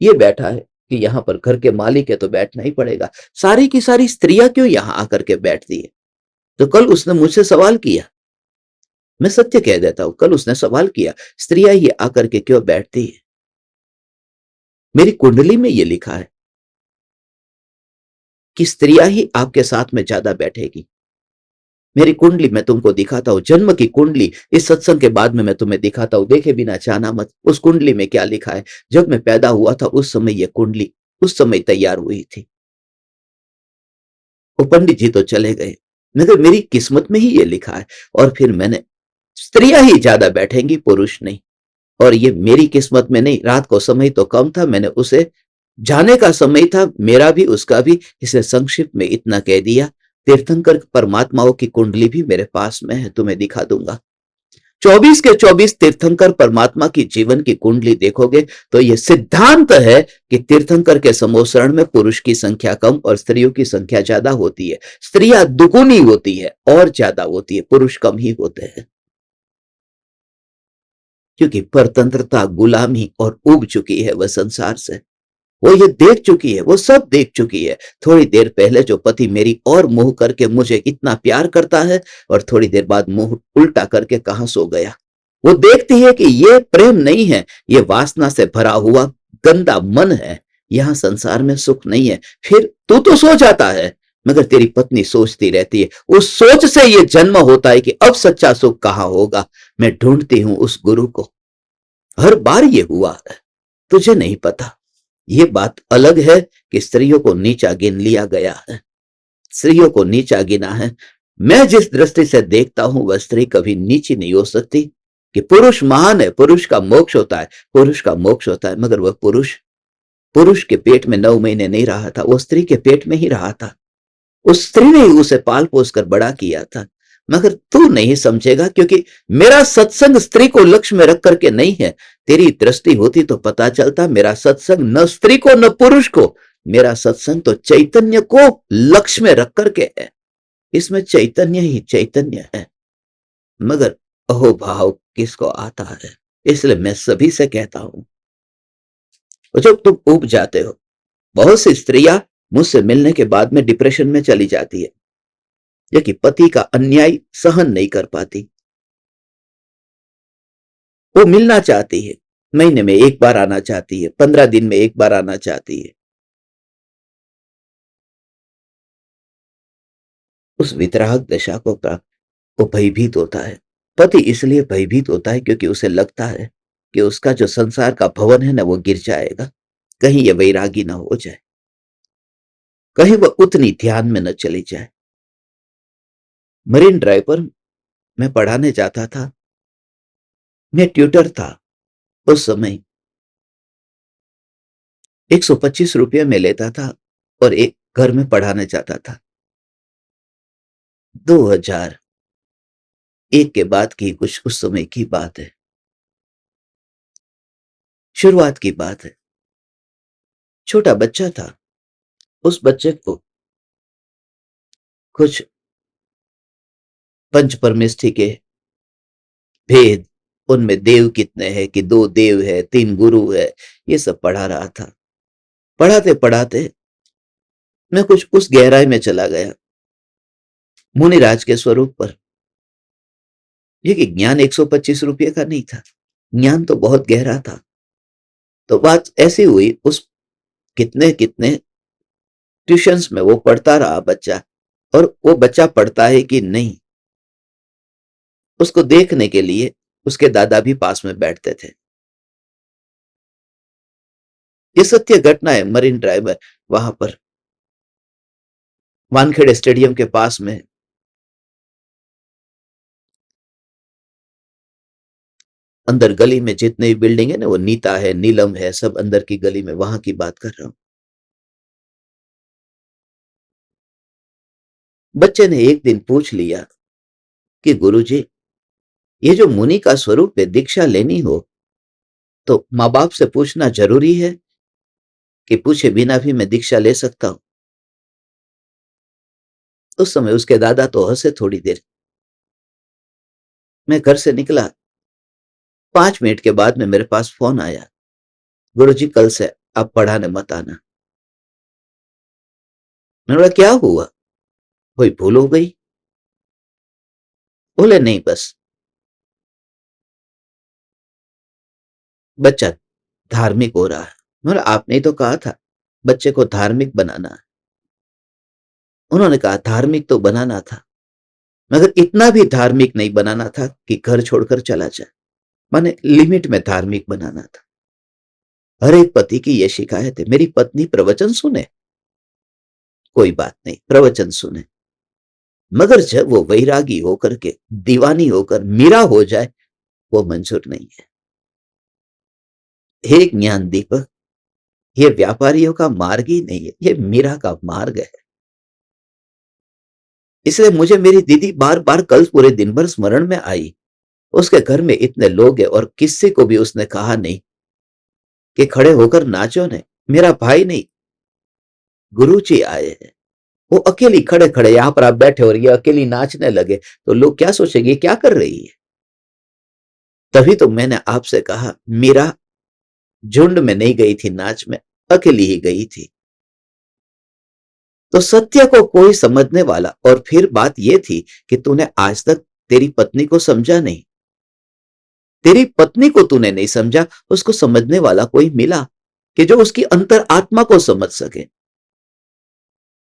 ये बैठा है कि यहाँ पर घर के मालिक है तो बैठना ही पड़ेगा। सारी की सारी स्त्रियां क्यों यहाँ आकर के बैठती है? तो कल उसने मुझसे सवाल किया, मैं सत्य कह देता हूं, कल उसने सवाल किया, स्त्रियां ये आकर के क्यों बैठती है? मेरी कुंडली में ये लिखा है कि स्त्रियां ही आपके साथ में ज्यादा बैठेगी। मेरी कुंडली मैं तुमको दिखाता हूं, जन्म की कुंडली। इस सत्संग के बाद में मैं तुम्हें दिखाता हूं, देखे बिना जाना मत। उस कुंडली में क्या लिखा है? जब मैं पैदा हुआ था उस समय ये कुंडली उस समय तैयार हुई थी। वो पंडित जी तो चले गए, मगर मेरी किस्मत में ही ये लिखा है। और फिर मैंने, स्त्रियां ही ज्यादा बैठेंगी, पुरुष नहीं। और ये मेरी किस्मत में नहीं, रात को समय तो कम था, मैंने उसे जाने का समय था, मेरा भी उसका भी, इसे संक्षिप्त में इतना कह दिया। तीर्थंकर परमात्माओं की कुंडली भी मेरे पास में है, तुम्हें दिखा दूंगा। 24 के 24 तीर्थंकर परमात्मा की जीवन की कुंडली देखोगे तो यह सिद्धांत है कि तीर्थंकर के समोसरण में पुरुष की संख्या कम और स्त्रियों की संख्या ज्यादा होती है। स्त्रियां दुगुनी होती है और ज्यादा होती है, पुरुष कम ही होते हैं। क्योंकि परतंत्रता, गुलामी और उब चुकी है वह संसार से। वो ये देख चुकी है, वो सब देख चुकी है। थोड़ी देर पहले जो पति मेरी और मुंह करके मुझे इतना प्यार करता है और थोड़ी देर बाद मुंह उल्टा करके कहां सो गया। वो देखती है कि ये प्रेम नहीं है, ये वासना से भरा हुआ गंदा मन है। यहां संसार में सुख नहीं है। फिर तू तो सो जाता है, मगर तेरी पत्नी सोचती रहती है। उस सोच से ये जन्म होता है कि अब सच्चा सुख कहां होगा। मैं ढूंढती हूं उस गुरु को। हर बार ये हुआ है, तुझे नहीं पता। ये बात अलग है कि स्त्रियों को नीचा गिन लिया गया है, स्त्रियों को नीचा गिना है। मैं जिस दृष्टि से देखता हूं वह स्त्री कभी नीची नहीं हो सकती। कि पुरुष महान है, पुरुष का मोक्ष होता है, पुरुष का मोक्ष होता है, मगर वह पुरुष पुरुष के पेट में 9 महीने नहीं रहा था, वो स्त्री के पेट में ही रहा था। उस स्त्री ने ही उसे पाल पोस कर बड़ा किया था। मगर तू नहीं समझेगा, क्योंकि मेरा सत्संग स्त्री को लक्ष्य में रख करके नहीं है। तेरी दृष्टि होती तो पता चलता, मेरा सत्संग न स्त्री को न पुरुष को, मेरा सत्संग तो चैतन्य को लक्ष्य में रख करके है। इसमें चैतन्य ही चैतन्य है। मगर अहोभाव किसको आता है? इसलिए मैं सभी से कहता हूं, जब तुम उब जाते हो, बहुत सी स्त्रियां मुझसे मिलने के बाद में डिप्रेशन में चली जाती है, जो कि पति का अन्याय सहन नहीं कर पाती। वो मिलना चाहती है, महीने में एक बार आना चाहती है, 15 दिन में एक बार आना चाहती है। उस वितराग दशा को प्राप्त, वो भयभीत होता है। पति इसलिए भयभीत होता है क्योंकि उसे लगता है कि उसका जो संसार का भवन है ना, वो गिर जाएगा, कहीं ये वैरागी ना हो जाए, कहीं वह उतनी ध्यान में न चली जाए। मरीन ड्राइव पर मैं पढ़ाने जाता था, मैं ट्यूटर था। उस समय 125 रुपये में लेता था और एक घर में पढ़ाने जाता था। 2001 के बाद की कुछ उस समय की बात है, शुरुआत की बात है। छोटा बच्चा था, उस बच्चे को कुछ पंच परमेष्ठि के भेद, उनमें देव कितने हैं, कि 2 देव है, 3 गुरु है, ये सब पढ़ा रहा था। पढ़ाते पढ़ाते मैं कुछ उस गहराई में चला गया, मुनिराज के स्वरूप पर। ये कि ज्ञान 125 रुपये का नहीं था, ज्ञान तो बहुत गहरा था। तो बात ऐसी हुई, उस कितने कितने ट्यूशंस में वो पढ़ता रहा बच्चा, और वो बच्चा पढ़ता है कि नहीं, उसको देखने के लिए उसके दादा भी पास में बैठते थे। ये सत्य घटना है। मरीन ड्राइव है, वहां पर वानखेड़े स्टेडियम के पास में अंदर गली में जितने भी बिल्डिंग है ना, वो नीता है, नीलम है, सब अंदर की गली में, वहां की बात कर रहा हूं। बच्चे ने एक दिन पूछ लिया कि गुरुजी, ये जो मुनि का स्वरूप है, दीक्षा लेनी हो तो माँ बाप से पूछना जरूरी है कि पूछे बिना भी मैं दीक्षा ले सकता हूं? उस समय उसके दादा तो हंसे थोड़ी देर, मैं घर से निकला, 5 मिनट के बाद में मेरे पास फोन आया, गुरुजी कल से आप पढ़ाने मत आना। मैंने बोला क्या हुआ, कोई भूल हो गई? बोले नहीं, बस बच्चा धार्मिक हो रहा है। मैंने बोला आपने ही तो कहा था बच्चे को धार्मिक बनाना है। उन्होंने कहा धार्मिक तो बनाना था, मगर इतना भी धार्मिक नहीं बनाना था कि घर छोड़कर चला जाए, माने लिमिट में धार्मिक बनाना था। हर एक पति की यह शिकायत है, मेरी पत्नी प्रवचन सुने, कोई बात नहीं प्रवचन सुने, मगर जब वो वैरागी होकर के दीवानी होकर मीरा हो जाए वो मंजूर नहीं है। हे ज्ञान दीपक, ये व्यापारियों का मार्ग ही नहीं है, ये मीरा का मार्ग है। इसलिए मुझे मेरी दीदी बार बार कल पूरे दिन भर स्मरण में आई। उसके घर में इतने लोग हैं और किसी को भी उसने कहा नहीं कि खड़े होकर नाचो ने, मेरा भाई नहीं, गुरुजी आए हैं। वो अकेली खड़े खड़े यहां पर आप बैठे और ये अकेली नाचने लगे तो लोग क्या सोचेंगे, क्या कर रही है? तभी तो मैंने आपसे कहा मीरा झुंड में नहीं गई थी नाच में, अकेली ही गई थी। तो सत्य को कोई समझने वाला, और फिर बात यह थी कि तूने आज तक तेरी पत्नी को समझा नहीं, तेरी पत्नी को तूने नहीं समझा, उसको समझने वाला कोई मिला कि जो उसकी अंतर आत्मा को समझ सके,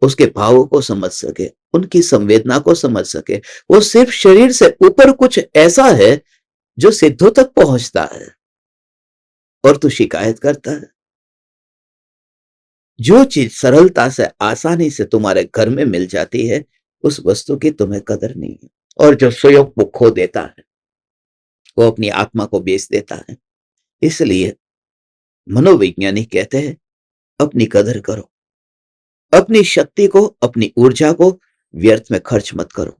उसके भावों को समझ सके, उनकी संवेदना को समझ सके। वो सिर्फ शरीर से ऊपर कुछ ऐसा है जो सिद्धों तक पहुंचता है, और तू शिकायत करता है। जो चीज सरलता से आसानी से तुम्हारे घर में मिल जाती है उस वस्तु की तुम्हें कदर नहीं है, और जो स्वयं को खो देता है वो अपनी आत्मा को बेच देता है। इसलिए मनोवैज्ञानिक कहते हैं अपनी कदर करो, अपनी शक्ति को, अपनी ऊर्जा को व्यर्थ में खर्च मत करो।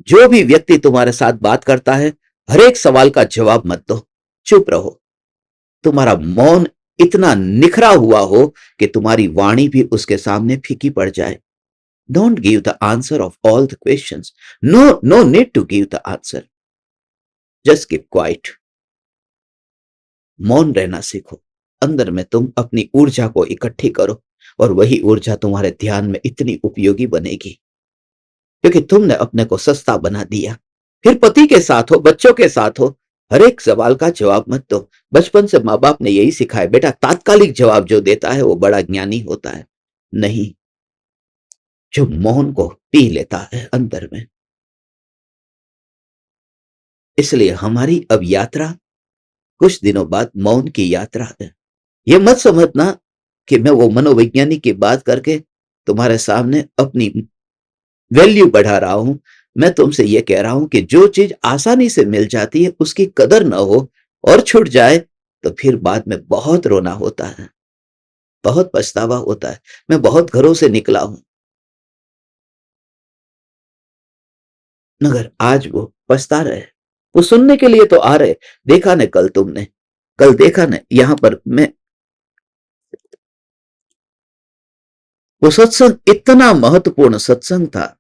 जो भी व्यक्ति तुम्हारे साथ बात करता है हर एक सवाल का जवाब मत दो, चुप रहो। तुम्हारा मौन इतना निखरा हुआ हो कि तुम्हारी वाणी भी उसके सामने फीकी पड़ जाए। Don't give the answer of all the questions, no need to give the answer, just keep quiet. मौन रहना सीखो, अंदर में तुम अपनी ऊर्जा को इकट्ठी करो और वही ऊर्जा तुम्हारे ध्यान में इतनी उपयोगी बनेगी क्योंकि तुमने अपने को सस्ता बना दिया। फिर पति के साथ हो, बच्चों के साथ हो, हर एक सवाल का जवाब मत दो। बचपन से माँ बाप ने यही सिखाया, बेटा तात्कालिक जवाब जो देता है वो बड़ा ज्ञानी होता है, नहीं, जो मौन को पी लेता है अंदर में। इसलिए हमारी अब यात्रा कुछ दिनों बाद मौन की यात्रा है। ये मत समझना कि मैं वो मनोवैज्ञानिक की बात करके तुम्हारे सामने अपनी वैल्यू बढ़ा रहा हूं। मैं तुमसे ये कह रहा हूं कि जो चीज आसानी से मिल जाती है उसकी कदर न हो और छूट जाए तो फिर बाद में बहुत रोना होता है, बहुत पछतावा होता है। मैं बहुत घरों से निकला हूं मगर आज वो पछता रहे, वो सुनने के लिए तो आ रहे। देखा न कल तुमने, कल देखा न यहां पर मैं, वो सत्संग इतना महत्वपूर्ण सत्संग था।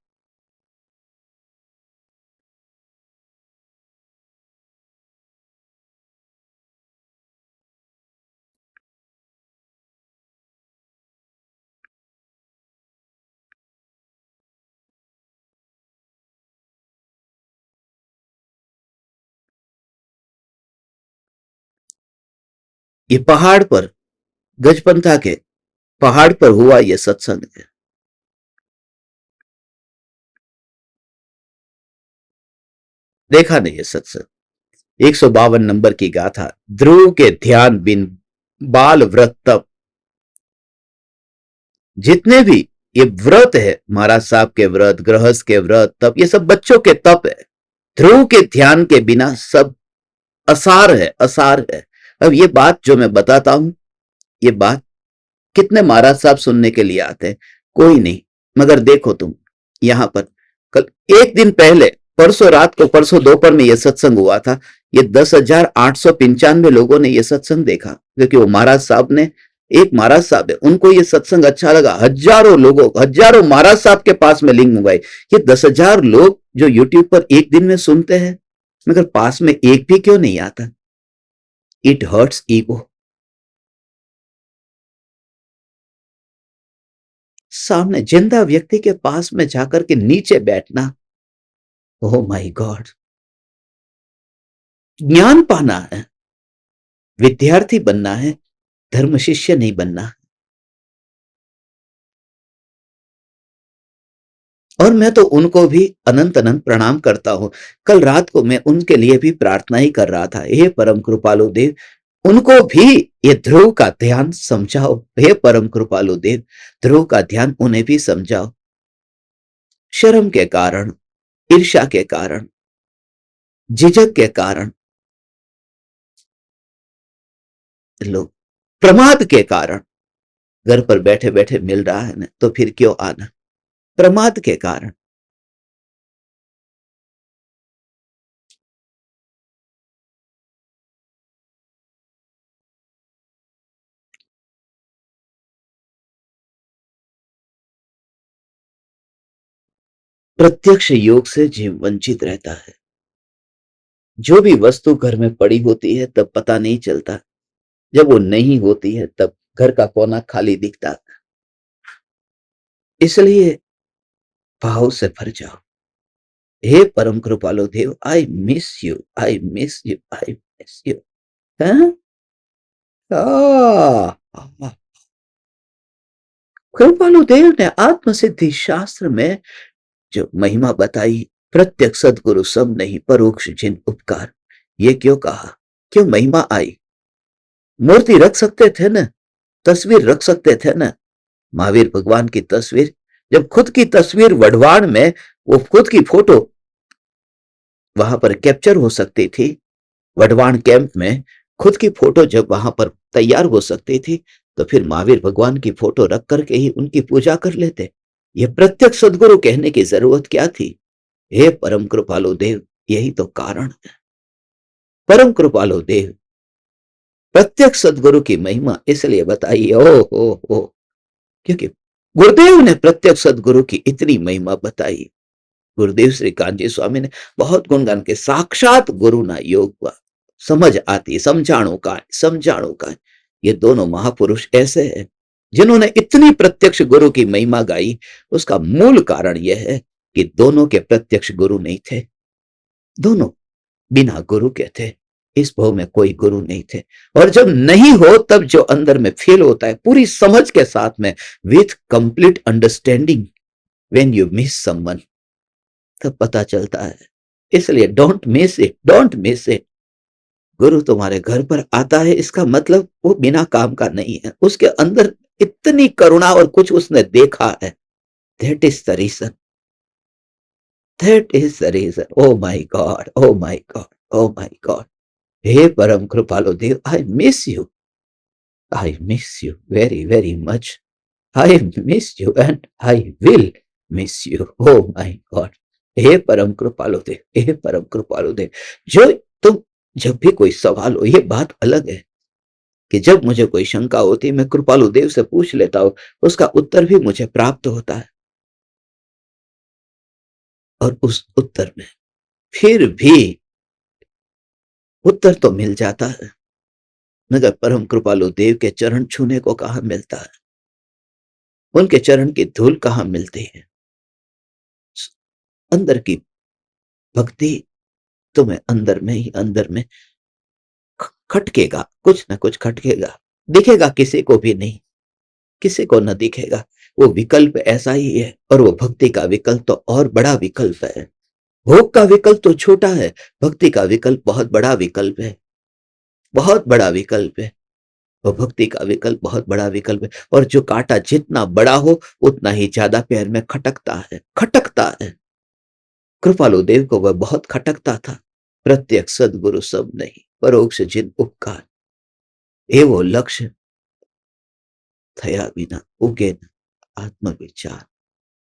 ये पहाड़ पर, गजपंथा के पहाड़ पर हुआ ये सत्संग है। देखा नहीं ये सत्संग, 152 नंबर की गाथा, ध्रुव के ध्यान बिन बाल व्रत तप। जितने भी ये व्रत है, महाराज साहब के व्रत, गृहस्थ के व्रत, तप, ये सब बच्चों के तप है। ध्रुव के ध्यान के बिना सब असार है, असार है। अब ये बात जो मैं बताता हूं, ये बात कितने महाराज साहब सुनने के लिए आते हैं, कोई नहीं। मगर देखो तुम यहां पर कल एक दिन पहले, परसों रात को, परसों दोपहर में यह सत्संग हुआ था। ये 10,895 लोगों ने यह सत्संग देखा क्योंकि वो महाराज साहब ने, एक महाराज साहब है उनको ये सत्संग अच्छा लगा। हजारों लोगों, हजारों महाराज साहब के पास में लिंक मंगवाई। ये 10,000 लोग जो यूट्यूब पर एक दिन में सुनते हैं, मगर पास में एक भी क्यों नहीं आता? It hurts ego. सामने जिंदा व्यक्ति के पास में जाकर के नीचे बैठना, ओह माय गॉड। ज्ञान पाना है, विद्यार्थी बनना है, धर्म शिष्य नहीं बनना। और मैं तो उनको भी अनंत अनंत प्रणाम करता हूं। कल रात को मैं उनके लिए भी प्रार्थना ही कर रहा था, हे परम कृपालु देव, उनको भी ये ध्रुव का ध्यान समझाओ। हे परम कृपालु देव, ध्रुव का ध्यान उन्हें भी समझाओ। शर्म के कारण, ईर्ष्या के कारण, झिझक के कारण, लोग प्रमाद के कारण, घर पर बैठे बैठे मिल रहा है ना, तो फिर क्यों आना? प्रमाद के कारण। प्रत्यक्ष योग से जीव वंचित रहता है। जो भी वस्तु घर में पड़ी होती है तब पता नहीं चलता, जब वो नहीं होती है तब घर का कोना खाली दिखता। इसलिए भाव से भर जाओ। हे Param Kripalu Dev, I miss you, I miss you, I miss you. Kripalu Dev ने आत्म सिद्धि शास्त्र में जो महिमा बताई, प्रत्यक्ष सदगुरु सब नहीं परोक्ष जिन उपकार, ये क्यों कहा? क्यों महिमा आई? मूर्ति रख सकते थे ना, तस्वीर रख सकते थे ना। महावीर भगवान की तस्वीर, जब खुद की तस्वीर वढवाण में, वो खुद की फोटो वहां पर कैप्चर हो सकती थी, वढवाण कैंप में खुद की फोटो जब वहां पर तैयार हो सकती थी, तो फिर महावीर भगवान की फोटो रख करके ही उनकी पूजा कर लेते। ये प्रत्यक्ष सदगुरु कहने की जरूरत क्या थी? हे परम कृपालु देव, यही तो कारण है। परम कृपालु देव, प्रत्यक्ष सदगुरु की महिमा इसलिए बताई, ओ क्योंकि गुरुदेव ने प्रत्यक्ष सदगुरु की इतनी महिमा बताई। गुरुदेव श्री कांजी स्वामी ने बहुत गुणगान के, साक्षात गुरु ना योग हुआ, समझ आती, समझाणु का। ये दोनों महापुरुष ऐसे हैं जिन्होंने इतनी प्रत्यक्ष गुरु की महिमा गाई। उसका मूल कारण यह है कि दोनों के प्रत्यक्ष गुरु नहीं थे, दोनों बिना गुरु के थे। इस भाव में कोई गुरु नहीं थे। और जब नहीं हो तब जो अंदर में फील होता है, पूरी समझ के साथ में, with complete understanding, when you miss someone, तब पता चलता है। इसलिए don't miss it, don't miss it. गुरु तुम्हारे घर पर आता है, इसका मतलब वो बिना काम का नहीं है, उसके अंदर इतनी करुणा और कुछ उसने देखा है। That is the reason, that is the reason. Oh my God, oh my God, oh my God. हे Param Kripalu Dev, I miss you, I miss you very very much. I miss you and I will miss you. Oh my God. हे परम कृपालु देव, हे परम कृपालु देव, जो तुम, जब भी कोई सवाल हो, ये बात अलग है कि जब मुझे कोई शंका होती है, मैं कृपालु देव से पूछ लेता हूं, उसका उत्तर भी मुझे प्राप्त होता है। और उस उत्तर में फिर भी उत्तर तो मिल जाता है, मगर परम कृपालु देव के चरण छूने को कहां मिलता है? उनके चरण की धूल कहां मिलती है? अंदर की भक्ति तुम्हें अंदर में ही अंदर में खटकेगा, कुछ ना कुछ खटकेगा। दिखेगा किसी को भी नहीं, किसी को न दिखेगा। वो विकल्प ऐसा ही है, और वो भक्ति का विकल्प तो और बड़ा विकल्प है। भोग का विकल्प तो छोटा है, भक्ति का विकल्प बहुत बड़ा विकल्प है, बहुत बड़ा विकल्प है। वो भक्ति का विकल्प बहुत बड़ा विकल्प है। और जो कांटा जितना बड़ा हो उतना ही ज्यादा पैर में खटकता है, खटकता है। कृपालु देव को वह बहुत खटकता था। प्रत्यक्ष सदगुरु सब नहीं परोक्ष जिन उपकार, एवो लक्ष्य थया विना उगे न आत्म विचार।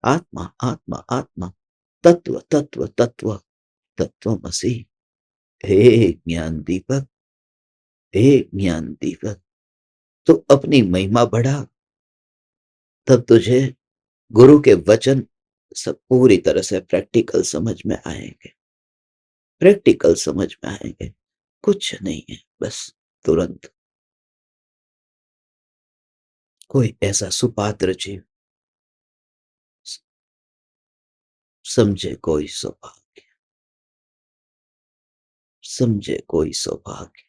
आत्मा आत्मा आत्मा, तत्व तत्व तत्व, तत्वमसि। हे ज्ञान दीपक, हे ज्ञान दीपक, तो अपनी महिमा बढ़ा, तब तुझे गुरु के वचन सब पूरी तरह से प्रैक्टिकल समझ में आएंगे। प्रैक्टिकल समझ में आएंगे। कुछ नहीं है, बस तुरंत कोई ऐसा सुपात्र जीव, समझे कोई सौभाग्य, समझे कोई सौभाग्य।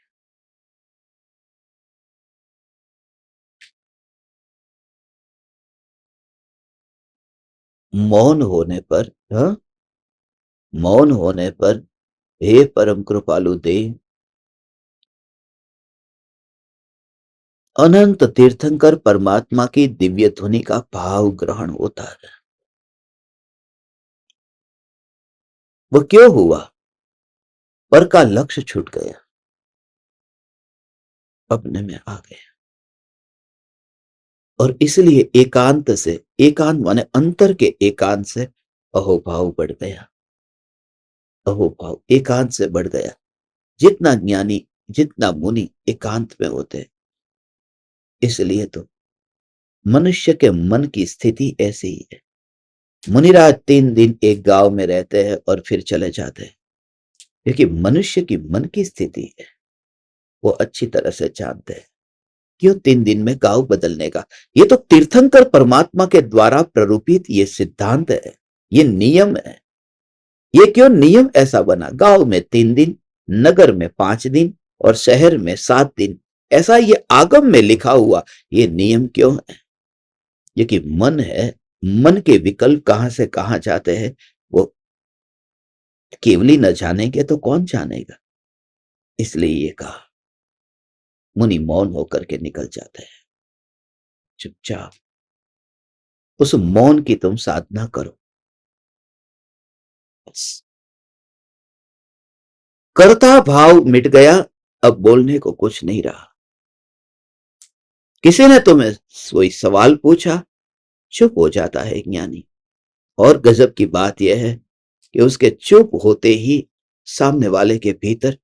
मौन होने पर, हाँ, मौन होने पर हे परम कृपालु देव, अनंत तीर्थंकर परमात्मा की दिव्य ध्वनि का भाव ग्रहण होता है। वो क्यों हुआ? पर का लक्ष्य छूट गया, अपने में आ गया। और इसलिए एकांत से, एकांत माने अंतर के एकांत से अहोभाव बढ़ गया। अहोभाव एकांत से बढ़ गया। जितना ज्ञानी, जितना मुनि एकांत में होते, इसलिए तो मनुष्य के मन की स्थिति ऐसी ही है। मुनिराज 3 दिन एक गांव में रहते हैं और फिर चले जाते हैं, क्योंकि मनुष्य की मन की स्थिति है वो अच्छी तरह से जानते हैं। क्यों 3 दिन में गांव बदलने का? ये तो तीर्थंकर परमात्मा के द्वारा प्ररूपित ये सिद्धांत है, ये नियम है। ये क्यों नियम ऐसा बना? गांव में 3 दिन, नगर में 5 दिन और शहर में 7 दिन, ऐसा ये आगम में लिखा हुआ। ये नियम क्यों है? ये कि मन है, मन के विकल्प कहां से कहां जाते हैं वो केवली न जानेंगे तो कौन जानेगा। इसलिए ये कहा, मुनि मौन होकर के निकल जाते हैं। चुपचाप उस मौन की तुम साधना करो। बस कर्ता भाव मिट गया, अब बोलने को कुछ नहीं रहा। किसी ने तुम्हें कोई सवाल पूछा, चुप हो जाता है ज्ञानी। और गजब की बात यह है कि उसके चुप होते ही सामने वाले के भीतर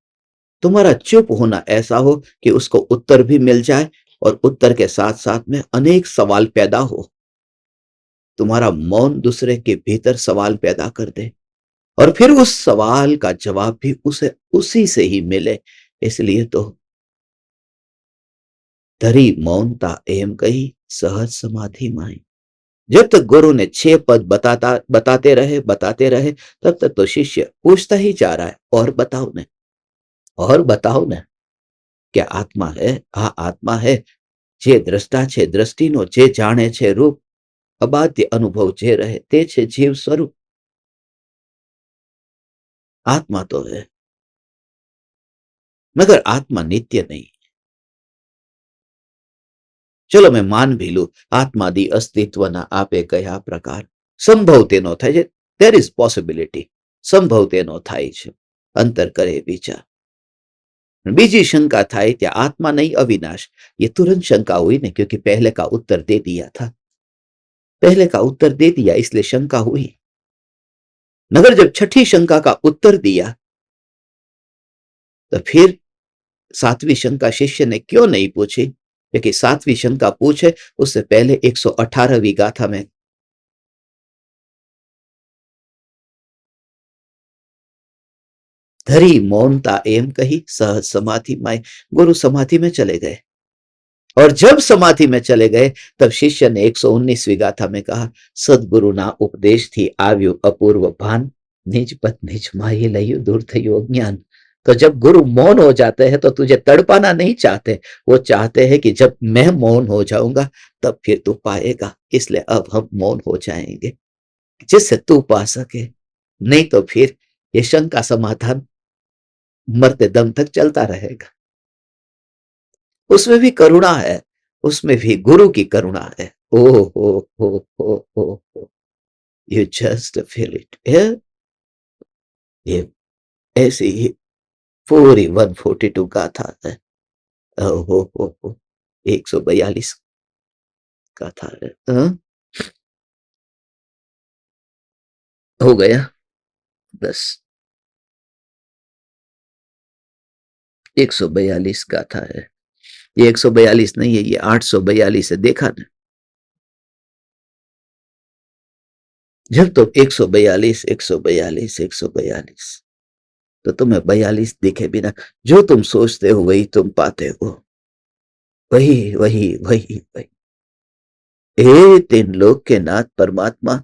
तुम्हारा चुप होना ऐसा हो कि उसको उत्तर भी मिल जाए और उत्तर के साथ साथ में अनेक सवाल पैदा हो। तुम्हारा मौन दूसरे के भीतर सवाल पैदा कर दे और फिर उस सवाल का जवाब भी उसे उसी से ही मिले। इसलिए तो धरी मौनता एम कही सहज समाधि माई। जब तक गुरु ने 6 पद बताते रहे तब तक तो शिष्य पूछता ही जा रहा है, और बताओ न, और बताओ न, क्या आत्मा है? हाँ आत्मा है। जे દ્રષ્ટા છે દ્રષ્ટિનો, જે જાણે છે રૂપ, અબાધ્ય અનુભવ જે રહે તે છે જીવ સ્વરૂપ। आत्मा तो है, मगर आत्मा नित्य नहीं। चलो मैं मान भी लू, आत्मादि अस्तित्वना आपे कया प्रकार संभव तेनो થાય છે। देयर इज पॉसिबिलिटी, संभव तेनो થાય છે। अंतर करे विचार। बीजी शंका થાય ત્યાં आत्मा नहीं अविनाश। ये तुरंत शंका हुई नहीं, क्योंकि पहले का उत्तर दे दिया था। पहले का उत्तर दे दिया इसलिए शंका हुई। मगर जब छठी शंका का उत्तर दिया तो फिर 7वीं शंका शिष्य ने क्यों नहीं पूछी? क्योंकि 7वीं शंका पूछे उससे पहले 118वीं गाथा में धरी मौनता एम कही सहज समाधि माई। गुरु समाधि में चले गए, और जब समाधि में चले गए तब शिष्य ने 119वीं गाथा में कहा, सदगुरु ना उपदेश थी आव्यु अपूर्व भान, निज पत निज माही लयु दूर थयो ज्ञान। तो जब गुरु मौन हो जाते हैं तो तुझे तड़पाना नहीं चाहते, वो चाहते हैं कि जब मैं मौन हो जाऊंगा तब फिर तू पाएगा। इसलिए अब हम मौन हो जाएंगे जिससे तू पा सके, नहीं तो फिर ये शंका समाधान मरते दम तक चलता रहेगा। उसमें भी करुणा है, उसमें भी गुरु की करुणा है। ओ हो, यू जस्ट फील इट। ये ऐसी ही पूरी 142 गाथा है। हो 142 गाथा है। हो गया बस। 142 गाथा है। ये 142 नहीं है, ये 842 है। देखा ना? जब तो 142 142 142 तो तुम्हें 42 दिखे बिना। जो तुम सोचते हो वही तुम पाते हो। वही वही वही वही। हे तीन लोक के नाथ परमात्मा,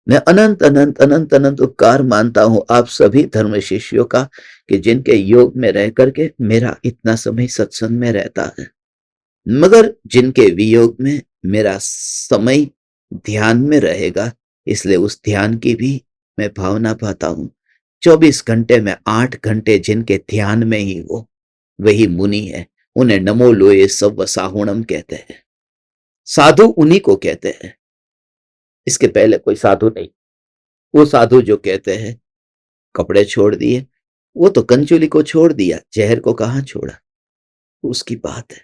मैं अनंत अनंत अनंत अनंत उपकार मानता हूं आप सभी धर्म शिष्यों का, कि जिनके योग में रह करके मेरा इतना समय सत्संग में रहता है, मगर जिनके वियोग में मेरा समय ध्यान में रहेगा, इसलिए उस ध्यान की भी मैं भावना पाता हूं। 24 घंटे में 8 घंटे जिनके ध्यान में ही वो वही मुनि है। उन्हें नमो लोये सव्व साहुणम कहते हैं। साधु उन्हीं को कहते हैं, इसके पहले कोई साधु नहीं। वो साधु जो कहते हैं कपड़े छोड़ दिए, वो तो कंचुली को छोड़ दिया, जहर को कहां छोड़ा, उसकी बात है।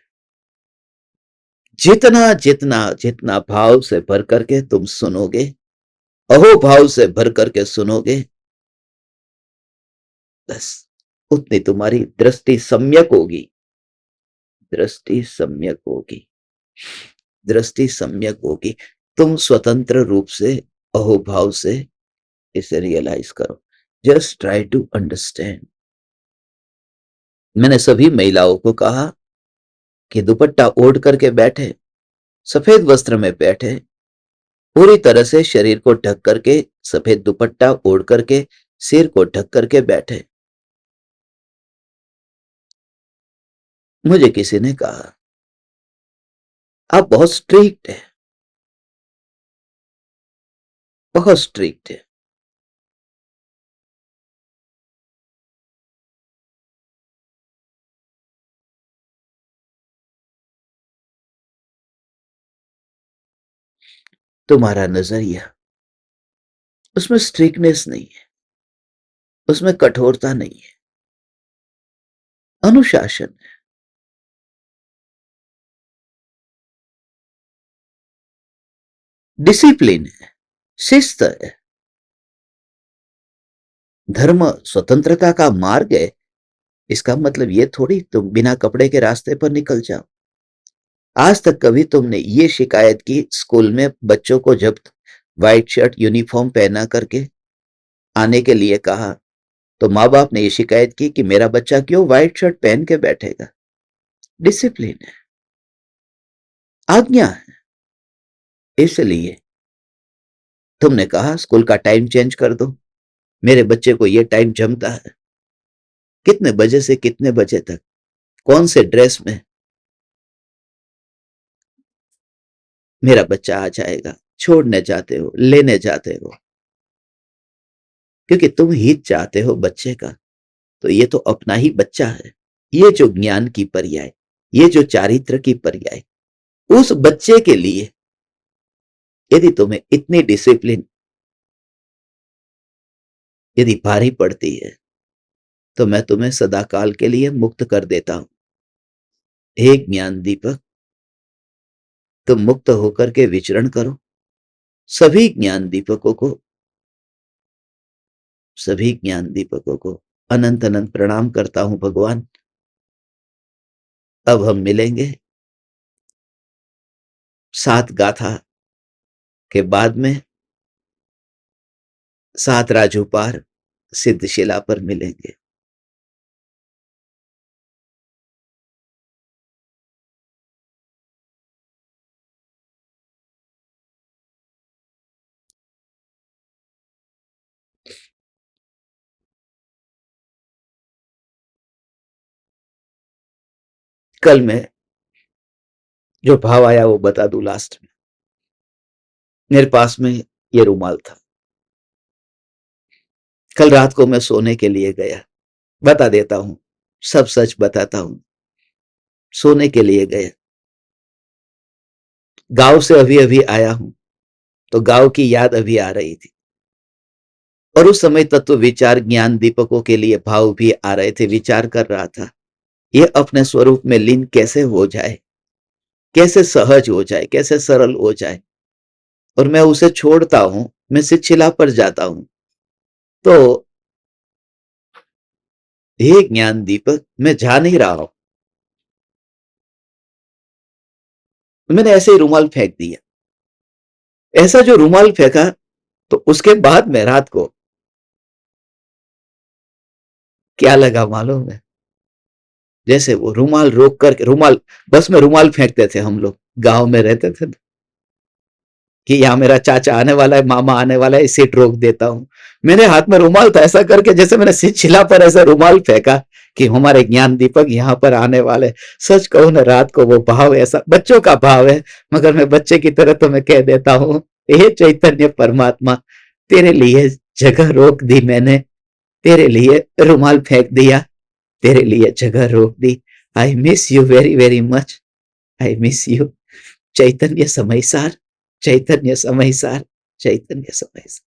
जितना जितना जितना भाव से भर करके तुम सुनोगे, अहो भाव से भर करके सुनोगे, बस उतनी तुम्हारी दृष्टि सम्यक होगी। दृष्टि सम्यक होगी, दृष्टि सम्यक होगी। तुम स्वतंत्र रूप से अहोभाव से इसे रियलाइज करो। Just try to understand. मैंने सभी महिलाओं को कहा कि दुपट्टा ओढ़ करके बैठे, सफेद वस्त्र में बैठे, पूरी तरह से शरीर को ढक करके, सफेद दुपट्टा ओढ़ करके, सिर को ढक करके बैठे। मुझे किसी ने कहा आप बहुत स्ट्रिक्ट है, बहुत स्ट्रिक्ट है। तुम्हारा नजरिया, उसमें स्ट्रिक्टनेस नहीं है, उसमें कठोरता नहीं है, अनुशासन है। डिसिप्लिन है, शिस्त है। धर्म स्वतंत्रता का मार्ग है, इसका मतलब ये थोड़ी तुम बिना कपड़े के रास्ते पर निकल जाओ। आज तक कभी तुमने ये शिकायत की स्कूल में बच्चों को जब व्हाइट शर्ट यूनिफॉर्म पहना करके आने के लिए कहा, तो माँ बाप ने ये शिकायत की कि मेरा बच्चा क्यों व्हाइट शर्ट पहन के बैठेगा? डिसिप्लिन है, आज्ञा है। इसलिए तुमने कहा स्कूल का टाइम चेंज कर दो, मेरे बच्चे को ये टाइम जमता है। कितने बजे से कितने बजे तक, कौन से ड्रेस में मेरा बच्चा आ जाएगा? छोड़ने जाते हो, लेने जाते हो, क्योंकि तुम हित चाहते हो बच्चे का, तो ये तो अपना ही बच्चा है। ये जो ज्ञान की पर्याय, ये जो चारित्र की पर्याय, उस बच्चे के लिए यदि तुम्हें इतनी डिसिप्लिन यदि भारी पड़ती है, तो मैं तुम्हें सदाकाल के लिए मुक्त कर देता हूं। हे ज्ञान दीपक, तुम मुक्त होकर के विचरण करो। सभी ज्ञान दीपकों को, सभी ज्ञान दीपकों को अनंत अनंत प्रणाम करता हूं भगवान। अब हम मिलेंगे 7 गाथा के बाद में, 7 राजू पार सिद्धशिला पर मिलेंगे। कल मैं जो भाव आया वो बता दूं लास्ट में। मेरे पास में ये रुमाल था, कल रात को मैं सोने के लिए गया, बता देता हूं, सब सच बताता हूं। सोने के लिए गया, गांव से अभी अभी आया हूं, तो गांव की याद अभी आ रही थी, और उस समय तत्व विचार ज्ञान दीपकों के लिए भाव भी आ रहे थे। विचार कर रहा था ये अपने स्वरूप में लीन कैसे हो जाए, कैसे सहज हो जाए, कैसे सरल हो जाए, और मैं उसे छोड़ता हूं, मैं शिथिला पर जाता हूं। तो हे ज्ञान दीपक, मैं जा नहीं रहा हूं, मैंने ऐसे ही रुमाल फेंक दिया। ऐसा जो रुमाल फेंका, तो उसके बाद मैं रात को क्या लगा मालूम है? जैसे वो रुमाल रोक करके, रुमाल, बस में रुमाल फेंकते थे हम लोग, गांव में रहते थे कि यहाँ मेरा चाचा आने वाला है, मामा आने वाला है, सीट रोक देता हूँ। मेरे हाथ में रुमाल था, ऐसा करके जैसे मैंने शिला पर ऐसा रुमाल फेंका कि हमारे ज्ञान दीपक यहाँ पर आने वाले। सच कहूँ ना, रात को वो भाव ऐसा, बच्चों का भाव है, मगर मैं बच्चे की तरह तो मैं कह देता हूँ, हे चैतन्य परमात्मा, तेरे लिए जगह रोक दी मैंने, तेरे लिए रुमाल फेंक दिया, तेरे लिए जगह रोक दी। I miss you very very much, I miss you. चैतन्य समय सार, चैतन्य समय सार, चैतन्य समय सार।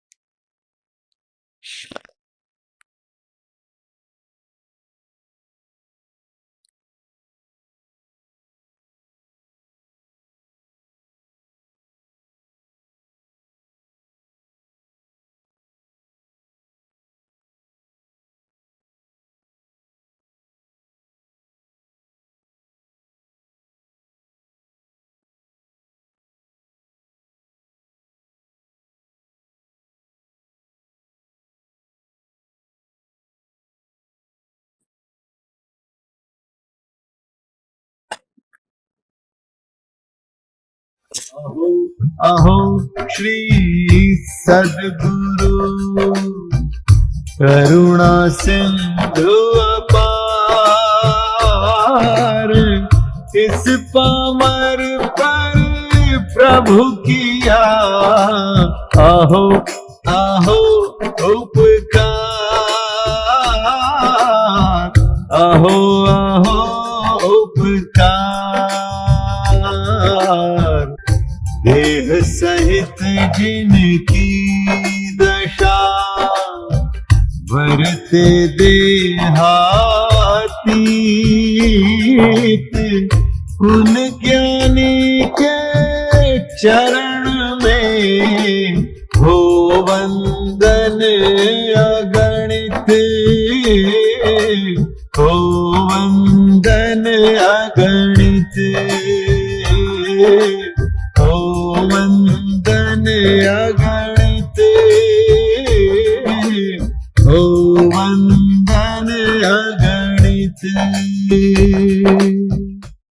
अहो अहो श्री सद्गुरु करुणा सिंधु अपार, इस पामर पर प्रभु किया अहो अहो उपकार, अहो अहो उपकार। देह सहित जिनकी दशा, भरते देहातीत, उन ज्ञानी के चरण में हो वंदन अगणित, हो वंदन अगणित, हो वंदन अगणित।